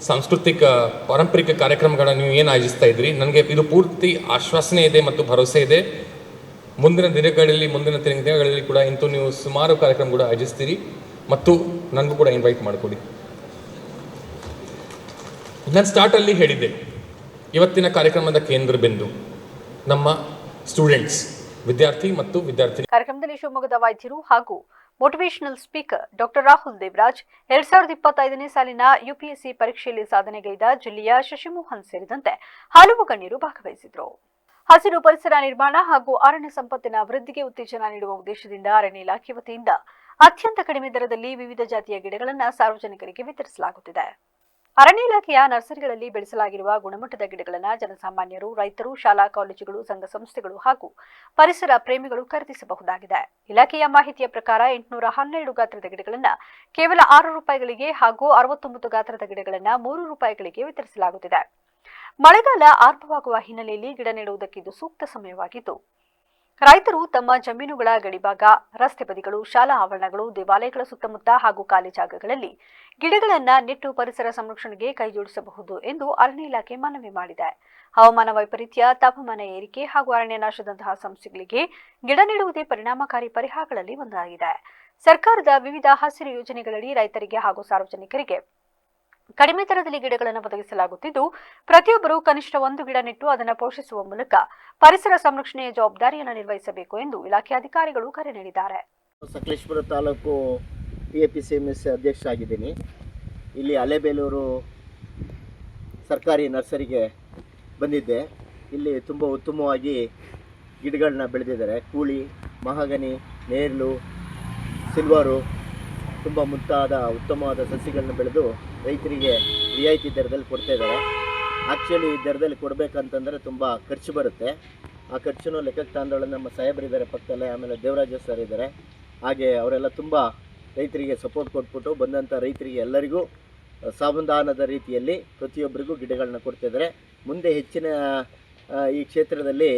ಸಾಂಸ್ಕೃತಿಕ ಪಾರಂಪರಿಕ ಕಾರ್ಯಕ್ರಮಗಳನ್ನು ನೀವು ಏನು ಆಯೋಜಿಸ್ತಾ ಇದ್ರಿ, ನನಗೆ ಇದು ಪೂರ್ತಿ ಆಶ್ವಾಸನೆ ಇದೆ ಮತ್ತು ಭರವಸೆ ಇದೆ. ಮುಂದಿನ ದಿನಗಳಲ್ಲಿ ಕೂಡ ಇಂಥ ನೀವು ಸುಮಾರು ಕಾರ್ಯಕ್ರಮ ಕೂಡ ಆಯೋಜಿಸ್ತೀರಿ ಮತ್ತು ನನಗೂ ಕೂಡ ಇನ್ವೈಟ್ ಮಾಡಿಕೊಡಿ. ನಾನು ಸ್ಟಾರ್ಟಲ್ಲಿ ಹೇಳಿದ್ದೆ, ಇವತ್ತಿನ ಕಾರ್ಯಕ್ರಮದ ಕೇಂದ್ರ ಬಿಂದು ನಮ್ಮ ಸ್ಟೂಡೆಂಟ್ಸ್, ವಿದ್ಯಾರ್ಥಿ ಮತ್ತು ವಿದ್ಯಾರ್ಥಿನಿ. ಕಾರ್ಯಕ್ರಮದಲ್ಲಿ ಶಿವಮೊಗ್ಗದ ವೈದ್ಯರು ಹಾಗೂ motivational speaker doctor Rahul Devaraj, 2025ನೇ ಸಾಲಿನ ಯುಪಿಎಸ್ಸಿ ಪರೀಕ್ಷೆಯಲ್ಲಿ ಸಾಧನೆಗೈದ ಜಿಲ್ಲೆಯ ಶಶಿಮೋಹನ್ ಸೇರಿದಂತೆ ಹಲವು ಗಣ್ಯರು ಭಾಗವಹಿಸಿದರು. ಹಸಿರು ಪರಿಸರ ನಿರ್ಮಾಣ ಹಾಗೂ ಅರಣ್ಯ ಸಂಪತ್ತಿನ ವೃದ್ಧಿಗೆ ಉತ್ತೇಜನ ನೀಡುವ ಉದ್ದೇಶದಿಂದ ಅರಣ್ಯ ಇಲಾಖೆ ವತಿಯಿಂದ ಅತ್ಯಂತ ಕಡಿಮೆ ದರದಲ್ಲಿ ವಿವಿಧ ಜಾತಿಯ ಗಿಡಗಳನ್ನು ಸಾರ್ವಜನಿಕರಿಗೆ ವಿತರಿಸಲಾಗುತ್ತಿದೆ. ಅರಣ್ಯ ಇಲಾಖೆಯ ನರ್ಸರಿಗಳಲ್ಲಿ ಬೆಳೆಸಲಾಗಿರುವ ಗುಣಮಟ್ಟದ ಗಿಡಗಳನ್ನು ಜನಸಾಮಾನ್ಯರು, ರೈತರು, ಶಾಲಾ ಕಾಲೇಜುಗಳು, ಸಂಘ ಸಂಸ್ಥೆಗಳು ಹಾಗೂ ಪರಿಸರ ಪ್ರೇಮಿಗಳು ಖರೀದಿಸಬಹುದಾಗಿದೆ. ಇಲಾಖೆಯ ಮಾಹಿತಿಯ ಪ್ರಕಾರ 812 ಗಾತ್ರದ ಗಿಡಗಳನ್ನು ಕೇವಲ 6 ರೂಪಾಯಿಗಳಿಗೆ ಹಾಗೂ 69 ಗಾತ್ರದ ಗಿಡಗಳನ್ನು 3 ರೂಪಾಯಿಗಳಿಗೆ ವಿತರಿಸಲಾಗುತ್ತಿದೆ. ಮಳೆಗಾಲ ಆರಂಭವಾಗುವ ಹಿನ್ನೆಲೆಯಲ್ಲಿ ಗಿಡ ನೆಡುವುದಕ್ಕೆ ಇದು ಸೂಕ್ತ ಸಮಯವಾಗಿದ್ದು, ರೈತರು ತಮ್ಮ ಜಮೀನುಗಳ ಗಡಿಭಾಗ, ರಸ್ತೆ ಬದಿಗಳು, ಶಾಲಾ ಆವರಣಗಳು, ದೇವಾಲಯಗಳ ಸುತ್ತಮುತ್ತ ಹಾಗೂ ಖಾಲಿ ಜಾಗಗಳಲ್ಲಿ ಗಿಡಗಳನ್ನು ನೆಟ್ಟು ಪರಿಸರ ಸಂರಕ್ಷಣೆಗೆ ಕೈಜೋಡಿಸಬಹುದು ಎಂದು ಅರಣ್ಯ ಇಲಾಖೆ ಮನವಿ ಮಾಡಿದೆ. ಹವಾಮಾನ ವೈಪರೀತ್ಯ, ತಾಪಮಾನ ಏರಿಕೆ ಹಾಗೂ ಅರಣ್ಯ ನಾಶದಂತಹ ಸಮಸ್ಯೆಗಳಿಗೆ ಗಿಡ ನೆಡುವುದೇ ಪರಿಣಾಮಕಾರಿ ಪರಿಹಾರಗಳಲ್ಲಿ ಒಂದಾಗಿದೆ. ಸರ್ಕಾರದ ವಿವಿಧ ಹಸಿರು ಯೋಜನೆಗಳಡಿ ರೈತರಿಗೆ ಹಾಗೂ ಸಾರ್ವಜನಿಕರಿಗೆ ಕಡಿಮೆ ದರದಲ್ಲಿ ಗಿಡಗಳನ್ನು ಒದಗಿಸಲಾಗುತ್ತಿದ್ದು, ಪ್ರತಿಯೊಬ್ಬರು ಕನಿಷ್ಠ 1 ಗಿಡ ನೆಟ್ಟು ಅದನ್ನು ಪೋಷಿಸುವ ಮೂಲಕ ಪರಿಸರ ಸಂರಕ್ಷಣೆಯ ಜವಾಬ್ದಾರಿಯನ್ನು ನಿರ್ವಹಿಸಬೇಕು ಎಂದು ಇಲಾಖೆ ಅಧಿಕಾರಿಗಳು ಕರೆ ನೀಡಿದ್ದಾರೆ. ಸಕಲೇಶಪುರ ತಾಲೂಕು PAPCMS ಅಧ್ಯಕ್ಷ ಆಗಿದ್ದೀನಿ. ಇಲ್ಲಿ ಅಲೆಬೇಲೂರು ಸರ್ಕಾರಿ ನರ್ಸರಿಗೆ ಬಂದಿದ್ದೆ. ಇಲ್ಲಿ ತುಂಬ ಉತ್ತಮವಾಗಿ ಗಿಡಗಳನ್ನ ಬೆಳೆದಿದ್ದಾರೆ. ಕೂಳಿ, ಮಹಾಗನಿ, ನೇರ್ಲು, ಸಿಲ್ವರು, ತುಂಬ ಮುಂತಾದ ಉತ್ತಮವಾದ ಸಸಿಗಳನ್ನ ಬೆಳೆದು ರೈತರಿಗೆ ರಿಯಾಯಿತಿ ದರದಲ್ಲಿ ಕೊಡ್ತಾ ಇದ್ದಾರೆ. ಆ್ಯಕ್ಚುಲಿ ಈ ದರದಲ್ಲಿ ಕೊಡಬೇಕಂತಂದರೆ ತುಂಬ ಖರ್ಚು ಬರುತ್ತೆ. ಆ ಖರ್ಚನ್ನು ಲೆಕ್ಕಕ್ಕೆ ತಂದೊಳಗೆ ನಮ್ಮ ಸಾಹೇಬರಿದ್ದಾರೆ ಪಕ್ಕದಲ್ಲೇ, ಆಮೇಲೆ ದೇವರಾಜ ಸರ್ ಇದ್ದಾರೆ. ಹಾಗೆ ಅವರೆಲ್ಲ ತುಂಬ ರೈತರಿಗೆ ಸಪೋರ್ಟ್ ಕೊಟ್ಬಿಟ್ಟು ಬಂದಂಥ ರೈತರಿಗೆ ಎಲ್ಲರಿಗೂ ಸಾವಧಾನದ ರೀತಿಯಲ್ಲಿ ಪ್ರತಿಯೊಬ್ಬರಿಗೂ ಗಿಡಗಳನ್ನ ಕೊಡ್ತಿದ್ದಾರೆ. ಮುಂದೆ ಹೆಚ್ಚಿನ ಈ ಕ್ಷೇತ್ರದಲ್ಲಿ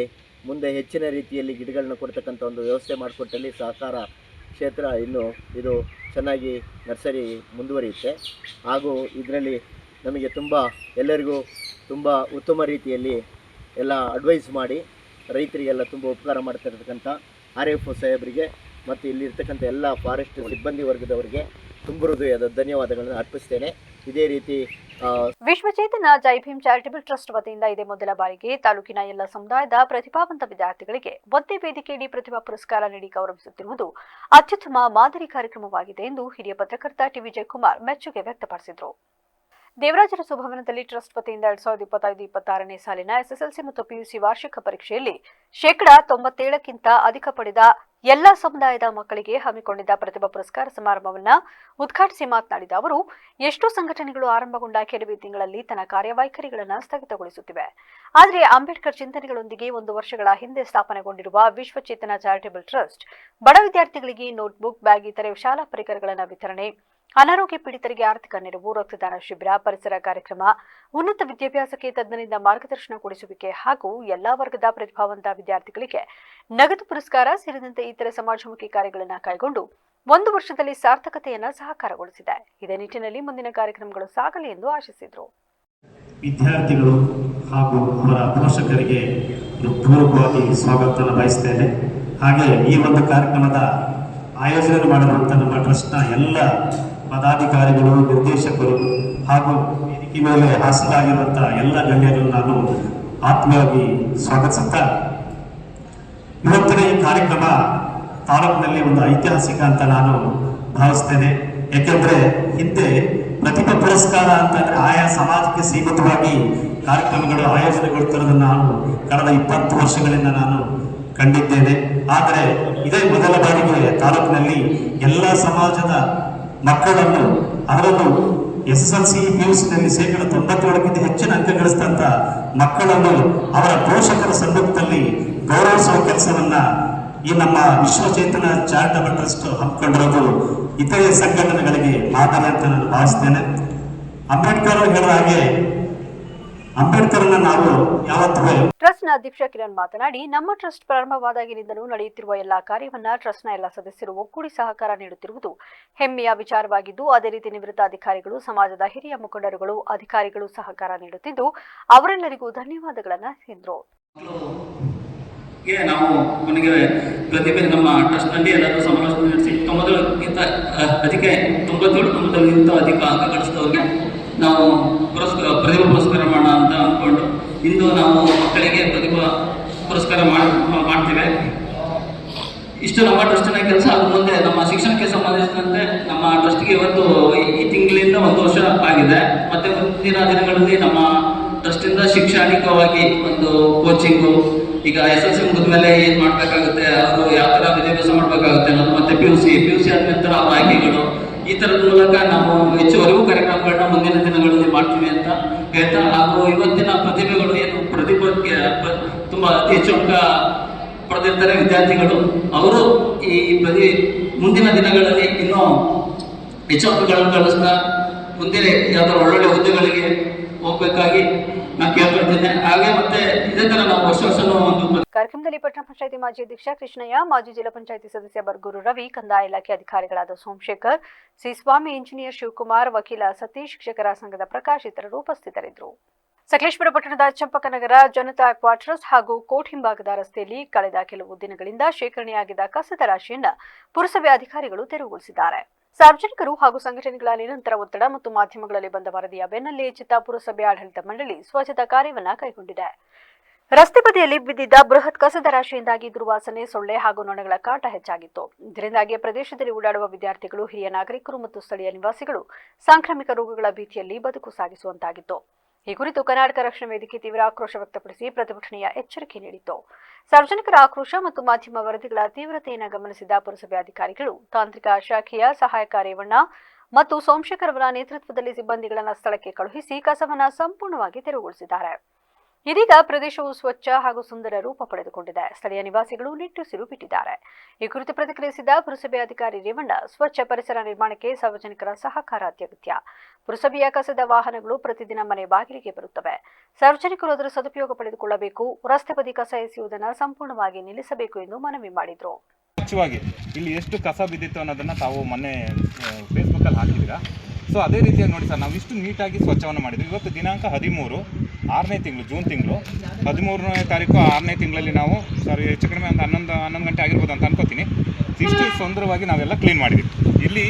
ಮುಂದೆ ಹೆಚ್ಚಿನ ರೀತಿಯಲ್ಲಿ ಗಿಡಗಳನ್ನ ಕೊಡ್ತಕ್ಕಂಥ ಒಂದು ವ್ಯವಸ್ಥೆ ಮಾಡಿಕೊಟ್ಟಲ್ಲಿ ಸಹಕಾರ ಕ್ಷೇತ್ರ ಇನ್ನು ಇದು ಚೆನ್ನಾಗಿ ನರ್ಸರಿ ಮುಂದುವರಿಯುತ್ತೆ. ಹಾಗೂ ಇದರಲ್ಲಿ ನಮಗೆ ಎಲ್ಲರಿಗೂ ತುಂಬ ಉತ್ತಮ ರೀತಿಯಲ್ಲಿ ಎಲ್ಲ ಅಡ್ವೈಸ್ ಮಾಡಿ ರೈತರಿಗೆಲ್ಲ ತುಂಬ ಉಪಕಾರ ಮಾಡ್ತಿರ್ತಕ್ಕಂಥ RFO ಸಾಹೇಬರಿಗೆ ಮತ್ತು ಇಲ್ಲಿರ್ತಕ್ಕಂಥ ಎಲ್ಲ ಫಾರೆಸ್ಟ್ ಸಿಬ್ಬಂದಿ ವರ್ಗದವರಿಗೆ ತುಂಬ ಹೃದಯದ ಧನ್ಯವಾದಗಳನ್ನು ಅರ್ಪಿಸ್ತೇನೆ. ಇದೇ ರೀತಿ ವಿಶ್ವಚೇತನ ಜೈ ಭೀಮ್ ಚಾರಿಟಬಲ್ ಟ್ರಸ್ಟ್ ವತಿಯಿಂದ ಇದೇ ಮೊದಲ ಬಾರಿಗೆ ತಾಲೂಕಿನ ಎಲ್ಲ ಸಮುದಾಯದ ಪ್ರತಿಭಾವಂತ ವಿದ್ಯಾರ್ಥಿಗಳಿಗೆ ಒಂದೇ ವೇದಿಕೆಯಡಿ ಪ್ರತಿಭಾ ಪುರಸ್ಕಾರ ನೀಡಿ ಗೌರವಿಸುತ್ತಿರುವುದು ಅತ್ಯುತ್ತಮ ಮಾದರಿ ಕಾರ್ಯಕ್ರಮವಾಗಿದೆ ಎಂದು ಹಿರಿಯ ಪತ್ರಕರ್ತ ಟಿ ವಿಜಯಕುಮಾರ್ ಮೆಚ್ಚುಗೆ ವ್ಯಕ್ತಪಡಿಸಿದರು. ದೇವರಾಜರ ಸುಭವನದಲ್ಲಿ ಟ್ರಸ್ಟ್ ವತಿಯಿಂದ 2025-26ನೇ ಸಾಲಿನ SSLC ಮತ್ತು PUC ವಾರ್ಷಿಕ ಪರೀಕ್ಷೆಯಲ್ಲಿ 97% ಅಧಿಕ ಪಡೆದ ಎಲ್ಲ ಸಮುದಾಯದ ಮಕ್ಕಳಿಗೆ ಹಮ್ಮಿಕೊಂಡಿದ್ದ ಪ್ರತಿಭಾ ಪುರಸ್ಕಾರ ಸಮಾರಂಭವನ್ನು ಉದ್ಘಾಟಿಸಿ ಮಾತನಾಡಿದ ಅವರು, ಎಷ್ಟೋ ಸಂಘಟನೆಗಳು ಆರಂಭಗೊಂಡ ಕೆಲವೇ ತಿಂಗಳಲ್ಲಿ ತನ್ನ ಕಾರ್ಯವೈಖರಿಗಳನ್ನು ಸ್ಥಗಿತಗೊಳಿಸುತ್ತಿವೆ. ಆದರೆ ಅಂಬೇಡ್ಕರ್ ಚಿಂತನೆಗಳೊಂದಿಗೆ 1 ವರ್ಷಗಳ ಹಿಂದೆ ಸ್ಥಾಪನೆಗೊಂಡಿರುವ ವಿಶ್ವಚೇತನ ಚಾರಿಟಬಲ್ ಟ್ರಸ್ಟ್ ಬಡ ವಿದ್ಯಾರ್ಥಿಗಳಿಗೆ ನೋಟ್ಬುಕ್, ಬ್ಯಾಗ್, ಇತರೆ ಶಾಲಾ ಪರಿಕರಗಳನ್ನು ವಿತರಣೆ ಅನಾರೋಗ್ಯ ಪೀಡಿತರಿಗೆ ಆರ್ಥಿಕ ನೆರವು, ರಕ್ತದಾನ ಶಿಬಿರ, ಪರಿಸರ ಕಾರ್ಯಕ್ರಮ, ಉನ್ನತ ವಿದ್ಯಾಭ್ಯಾಸಕ್ಕೆ ತಜ್ಞರಿಂದ ಮಾರ್ಗದರ್ಶನ ಕೊಡಿಸುವಿಕೆ ಹಾಗೂ ಎಲ್ಲಾ ವರ್ಗದ ಪ್ರತಿಭಾವಂತ ವಿದ್ಯಾರ್ಥಿಗಳಿಗೆ ನಗದು ಪುರಸ್ಕಾರ ಸೇರಿದಂತೆ ಇತರ ಸಮಾಜಮುಖಿ ಕಾರ್ಯಗಳನ್ನು ಕೈಗೊಂಡು 1 ವರ್ಷದಲ್ಲಿ ಸಾರ್ಥಕತೆಯನ್ನು ಸಹಕಾರಗೊಳಿಸಿದೆ. ಇದೇ ನಿಟ್ಟಿನಲ್ಲಿ ಮುಂದಿನ ಕಾರ್ಯಕ್ರಮಗಳು ಸಾಗಲಿ ಎಂದು ಆಶಿಸಿದರು. ವಿದ್ಯಾರ್ಥಿಗಳು ಹಾಗೂ ಅವರ ಪೋಷಕರಿಗೆ ಪೂರ್ವಕವಾಗಿ ಸ್ವಾಗತ ಬಯಸ್ತೇನೆ. ಹಾಗೆ ಈ ಒಂದು ಕಾರ್ಯಕ್ರಮದ ಆಯೋಜನೆ ಮಾಡಿರುವಂಥ ನಮ್ಮ ಟ್ರಸ್ಟ್ನ ಎಲ್ಲ ಪದಾಧಿಕಾರಿಗಳು, ನಿರ್ದೇಶಕರು ಹಾಗೂ ವೇದಿಕೆ ಮೇಲೆ ಹಾಸನಾಗಿರುವಂಥ ಎಲ್ಲ ಗಣ್ಯರನ್ನು ನಾನು ಆತ್ಮೀಯವಾಗಿ ಸ್ವಾಗತಿಸುತ್ತಾ, ಇವತ್ತಿನ ಈ ಕಾರ್ಯಕ್ರಮ ತಾಲೂಕಿನಲ್ಲಿ ಒಂದು ಐತಿಹಾಸಿಕ ಅಂತ ನಾನು ಭಾವಿಸ್ತೇನೆ. ಯಾಕೆಂದರೆ ಹಿಂದೆ ಪ್ರತಿಭಾ ಪುರಸ್ಕಾರ ಅಂತಂದರೆ ಆಯಾ ಸಮಾಜಕ್ಕೆ ಸೀಮಿತವಾಗಿ ಕಾರ್ಯಕ್ರಮಗಳು ಆಯೋಜನೆಗೊಳ್ತಿರೋದನ್ನು ನಾನು ಕಳೆದ 20 ವರ್ಷಗಳಿಂದ ನಾನು ಕಂಡಿದ್ದೇನೆ. ಆದರೆ ಇದೇ ಮೊದಲ ಬಾರಿಗೆ ತಾಲೂಕಿನಲ್ಲಿ ಎಲ್ಲ ಸಮಾಜದ ಮಕ್ಕಳನ್ನು, ಅದರಲ್ಲೂ SSLC PUCನಲ್ಲಿ 97% ಹೆಚ್ಚಿನ ಅಂಕ ಗಳಿಸಿದಂಥ ಮಕ್ಕಳನ್ನು ಅವರ ಪೋಷಕರ ಸಮ್ಮುಖದಲ್ಲಿ ಗೌರವಿಸುವ ಕೆಲಸವನ್ನ ಈ ನಮ್ಮ ವಿಶ್ವಚೇತನ ಚಾರಿಟಬಲ್ ಟ್ರಸ್ಟ್ ಹಮ್ಮಿಕೊಂಡಿರೋದು ಇತರೆ ಸಂಘಟನೆಗಳಿಗೆ ಮಾದರಿ ಅಂತ ನಾನು ಭಾವಿಸ್ತೇನೆ. ಅಂಬೇಡ್ಕರ್ ಹೇಳಿದ ಹಾಗೆ ಅಂಬೇಡ್ಕರ್ನ ನಾವು ಯಾವತ್ತೂ ಟ್ರಸ್ಟ್ನ ಅಧ್ಯಕ್ಷ ಕಿರಣ್ ಮಾತನಾಡಿ, ನಮ್ಮ ಟ್ರಸ್ಟ್ ಪ್ರಾರಂಭವಾದಾಗಿನಿಂದಲೂ ನಡೆಯುತ್ತಿರುವ ಎಲ್ಲಾ ಕಾರ್ಯವನ್ನ ಟ್ರಸ್ಟ್ನ ಎಲ್ಲ ಸದಸ್ಯರು ಒಗ್ಗೂಡಿ ಸಹಕಾರ ನೀಡುತ್ತಿರುವುದು ಹೆಮ್ಮೆಯ ವಿಚಾರವಾಗಿದ್ದು, ಅದೇ ರೀತಿ ನಿವೃತ್ತ ಅಧಿಕಾರಿಗಳು, ಸಮಾಜದ ಹಿರಿಯ ಮುಖಂಡರುಗಳು, ಅಧಿಕಾರಿಗಳು ಸಹಕಾರ ನೀಡುತ್ತಿದ್ದು ಅವರೆಲ್ಲರಿಗೂ ಧನ್ಯವಾದಗಳನ್ನು ಎಂದರು. ನಾವು ಕೊನೆಗೆ ಪ್ರತಿಭೆ ನಮ್ಮ ಟ್ರಸ್ಟ್ನಲ್ಲಿ ಎಲ್ಲರೂ ಸಮಾಲೋಚನೆ ನಡೆಸಿ 90ಕ್ಕಿಂತ ಅಧಿಕ ಅಂಕ ಗಳಿಸಿದವ್ರಿಗೆ ನಾವು ಪ್ರತಿಭಾ ಪುರಸ್ಕಾರ ಮಾಡೋಣ ಅಂತ ಅಂದ್ಕೊಂಡು ಇಂದು ನಾವು ಮಕ್ಕಳಿಗೆ ಪ್ರತಿಭಾ ಪುರಸ್ಕಾರ ಮಾಡ್ತೇವೆ. ಇಷ್ಟು ನಮ್ಮ ಟ್ರಸ್ಟಿನ ಕೆಲಸ. ಮುಂದೆ ನಮ್ಮ ಶಿಕ್ಷಣಕ್ಕೆ ಸಂಬಂಧಿಸಿದಂತೆ ನಮ್ಮ ಟ್ರಸ್ಟ್ಗೆ ಇವತ್ತು ಈ ತಿಂಗಳಿಂದ 1 ವರ್ಷ ಆಗಿದೆ. ಮತ್ತೆ ಮುಂದಿನ ದಿನಗಳಲ್ಲಿ ನಮ್ಮ ಟ್ರಸ್ಟಿಂದ ಶೈಕ್ಷಣಿಕವಾಗಿ ಒಂದು ಕೋಚಿಂಗು, ಈಗ SSLC ಮುಗಿದ ಮೇಲೆ ಏನು ಮಾಡಬೇಕಾಗುತ್ತೆ, ಅವರು ಯಾವ ಥರ ವಿದ್ಯಾಭ್ಯಾಸ ಮಾಡಬೇಕಾಗುತ್ತೆ ಅನ್ನೋದು, ಮತ್ತೆ PUC ಆದ ನಂತರ ಅವರ ಆಯ್ಕೆಗಳು, ಈ ಥರದ ಮೂಲಕ ನಾವು ಹೆಚ್ಚುವರೆಗೂ ಕಾರ್ಯಕ್ರಮಗಳನ್ನ ಮುಂದಿನ ದಿನಗಳಲ್ಲಿ ಮಾಡ್ತೀವಿ ಅಂತ ಹೇಳ್ತಾ, ಹಾಗೂ ಇವತ್ತಿನ ಪ್ರತಿಭೆಗಳು ಏನು ಪ್ರತಿಭೆಗೆ ತುಂಬಾ ಅತಿ ಹೆಚ್ಚು ಅಂಕ ಪಡೆದಿರ್ತಾರೆ ವಿದ್ಯಾರ್ಥಿಗಳು, ಅವರು ಈ ಮುಂದಿನ ದಿನಗಳಲ್ಲಿ ಇನ್ನೂ ಹೆಚ್ಚು ಅಂಕಗಳನ್ನು ಗಳಿಸ್ತಾ ಮುಂದೆ ಯಾವ್ದಾದ್ರು ಒಳ್ಳೊಳ್ಳೆ ಹುದ್ದೆಗಳಿಗೆ ಹೋಗ್ಬೇಕಾಗಿ ನಾನು ಕೇಳ್ಕೊಳ್ತೇನೆ. ಹಾಗೆ ಮತ್ತೆ ಇದೇ ತರ ನಾವು ವರ್ಷ ಒಂದು ಕಾರ್ಯಕ್ರಮದಲ್ಲಿ ಪಟ್ಟಣ ಪಂಚಾಯಿತಿ ಮಾಜಿ ಅಧ್ಯಕ್ಷ ಕೃಷ್ಣಯ್ಯ, ಮಾಜಿ ಜಿಲ್ಲಾ ಪಂಚಾಯಿತಿ ಸದಸ್ಯ ಬರ್ಗೂರು ರವಿ, ಕಂದಾಯ ಇಲಾಖೆ ಅಧಿಕಾರಿಗಳಾದ ಸೋಮಶೇಖರ್, ಸಿ ಸ್ವಾಮಿ, ಇಂಜಿನಿಯರ್ ಶಿವಕುಮಾರ್, ವಕೀಲ ಸತೀಶ್, ಶಿಕ್ಷಕರ ಸಂಘದ ಪ್ರಕಾಶ್ ಇತರರು ಉಪಸ್ಥಿತರಿದ್ದರು. ಸಕಲೇಶಪುರ ಪಟ್ಟಣದ ಚಂಪಕನಗರ ಜನತಾ ಕ್ವಾರ್ಟರ್ಸ್ ಹಾಗೂ ಕೋಟ್ ಹಿಂಭಾಗದ ರಸ್ತೆಯಲ್ಲಿ ಕಳೆದ ಕೆಲವು ದಿನಗಳಿಂದ ಶೇಖರಣೆಯಾಗಿದ್ದ ಕಸದ ರಾಶಿಯನ್ನು ಪುರಸಭೆ ಅಧಿಕಾರಿಗಳು ತೆರವುಗೊಳಿಸಿದ್ದಾರೆ. ಸಾರ್ವಜನಿಕರು ಹಾಗೂ ಸಂಘಟನೆಗಳ ನಿರಂತರ ಒತ್ತಡ ಮತ್ತು ಮಾಧ್ಯಮಗಳಲ್ಲಿ ಬಂದ ವರದಿಯ ಬೆನ್ನಲ್ಲೇ ಚಿತ್ತಾ ಪುರಸಭೆ ಆಡಳಿತ ಮಂಡಳಿ ಸ್ವಚ್ಛತಾ ಕಾರ್ಯವನ್ನು ಕೈಗೊಂಡಿದೆ. ರಸ್ತೆ ಬದಿಯಲ್ಲಿ ಬಿದ್ದಿದ್ದ ಬೃಹತ್ ಕಸದ ರಾಶಿಯಿಂದಾಗಿ ದುರ್ವಾಸನೆ, ಸೊಳ್ಳೆ ಹಾಗೂ ನೊಣಗಳ ಕಾಟ ಹೆಚ್ಚಾಗಿತ್ತು. ಇದರಿಂದಾಗಿ ಪ್ರದೇಶದಲ್ಲಿ ಓಡಾಡುವ ವಿದ್ಯಾರ್ಥಿಗಳು, ಹಿರಿಯ ನಾಗರಿಕರು ಮತ್ತು ಸ್ಥಳೀಯ ನಿವಾಸಿಗಳು ಸಾಂಕ್ರಾಮಿಕ ರೋಗಗಳ ಭೀತಿಯಲ್ಲಿ ಬದುಕು ಸಾಗಿಸುವಂತಾಗಿತ್ತು. ಈ ಕುರಿತು ಕರ್ನಾಟಕ ರಕ್ಷಣಾ ವೇದಿಕೆ ತೀವ್ರ ಆಕ್ರೋಶ ವ್ಯಕ್ತಪಡಿಸಿ ಪ್ರತಿಭಟನೆಯ ಎಚ್ಚರಿಕೆ ನೀಡಿತ್ತು. ಸಾರ್ವಜನಿಕರ ಆಕ್ರೋಶ ಮತ್ತು ಮಾಧ್ಯಮ ವರದಿಗಳ ತೀವ್ರತೆಯನ್ನು ಗಮನಿಸಿದ ಪುರಸಭೆ ಅಧಿಕಾರಿಗಳು ತಾಂತ್ರಿಕ ಶಾಖೆಯ ಸಹಾಯಕ ರೇವಣ್ಣ ಮತ್ತು ಸೋಮಶೇಖರ್ ಅವರ ನೇತೃತ್ವದಲ್ಲಿ ಸಿಬ್ಬಂದಿಗಳನ್ನು ಸ್ಥಳಕ್ಕೆ ಕಳುಹಿಸಿ ಕಸವನ್ನು ಸಂಪೂರ್ಣವಾಗಿ ತೆರವುಗೊಳಿಸಿದ್ದಾರೆ. ಇದೀಗ ಪ್ರದೇಶವು ಸ್ವಚ್ಛ ಹಾಗೂ ಸುಂದರ ರೂಪ ಪಡೆದುಕೊಂಡಿದೆ. ಸ್ಥಳೀಯ ನಿವಾಸಿಗಳು ನಿಟ್ಟುಸಿರು ಬಿಟ್ಟಿದ್ದಾರೆ. ಈ ಕುರಿತು ಪ್ರತಿಕ್ರಿಯಿಸಿದ ಪುರಸಭೆ ಅಧಿಕಾರಿ ರೇವಣ್ಣ, ಸ್ವಚ್ಛ ಪರಿಸರ ನಿರ್ಮಾಣಕ್ಕೆ ಸಾರ್ವಜನಿಕರ ಸಹಕಾರ ಅತ್ಯಗತ್ಯ. ಪುರಸಭೆಯ ಕಸದ ವಾಹನಗಳು ಪ್ರತಿದಿನ ಮನೆ ಬಾಗಿಲಿಗೆ ಬರುತ್ತವೆ. ಸಾರ್ವಜನಿಕರು ಅದರ ಸದುಪಯೋಗ ಪಡೆದುಕೊಳ್ಳಬೇಕು. ರಸ್ತೆ ಬದಿ ಕಸ ಎಸೆಯುವುದನ್ನು ಸಂಪೂರ್ಣವಾಗಿ ನಿಲ್ಲಿಸಬೇಕು ಎಂದು ಮನವಿ ಮಾಡಿದರು. ಮುಖ್ಯವಾಗಿ ಇಲ್ಲಿ ಎಷ್ಟು ಕಸ ಬಿದ್ದಿತ್ತು ಅನ್ನೋದನ್ನು ತಾವು ಮೊನ್ನೆ ಫೇಸ್ಬುಕ್ಕಲ್ಲಿ ಹಾಕಿದ್ದೀರಾ. ಸೊ ಅದೇ ರೀತಿಯಾಗಿ ನೋಡಿ ಸರ್, ನಾವು ಇಷ್ಟು ನೀಟಾಗಿ ಸ್ವಚ್ಛವನ್ನು ಮಾಡಿದ್ವಿ. ಇವತ್ತು ದಿನಾಂಕ 13 6ನೇ ತಿಂಗಳು, ಜೂನ್ ತಿಂಗಳು 13ನೇ ತಾರೀಕು 6ನೇ ತಿಂಗಳಲ್ಲಿ ನಾವು ಹೆಚ್ಚು ಕಡಿಮೆ ಒಂದು 11 ಗಂಟೆ ಆಗಿರ್ಬೋದು ಅಂತ ಅನ್ಕೋತೀನಿ. ಇಷ್ಟು ಸುಂದರವಾಗಿ ನಾವೆಲ್ಲ ಕ್ಲೀನ್ ಮಾಡಿದ್ವಿ. ಇಲ್ಲಿ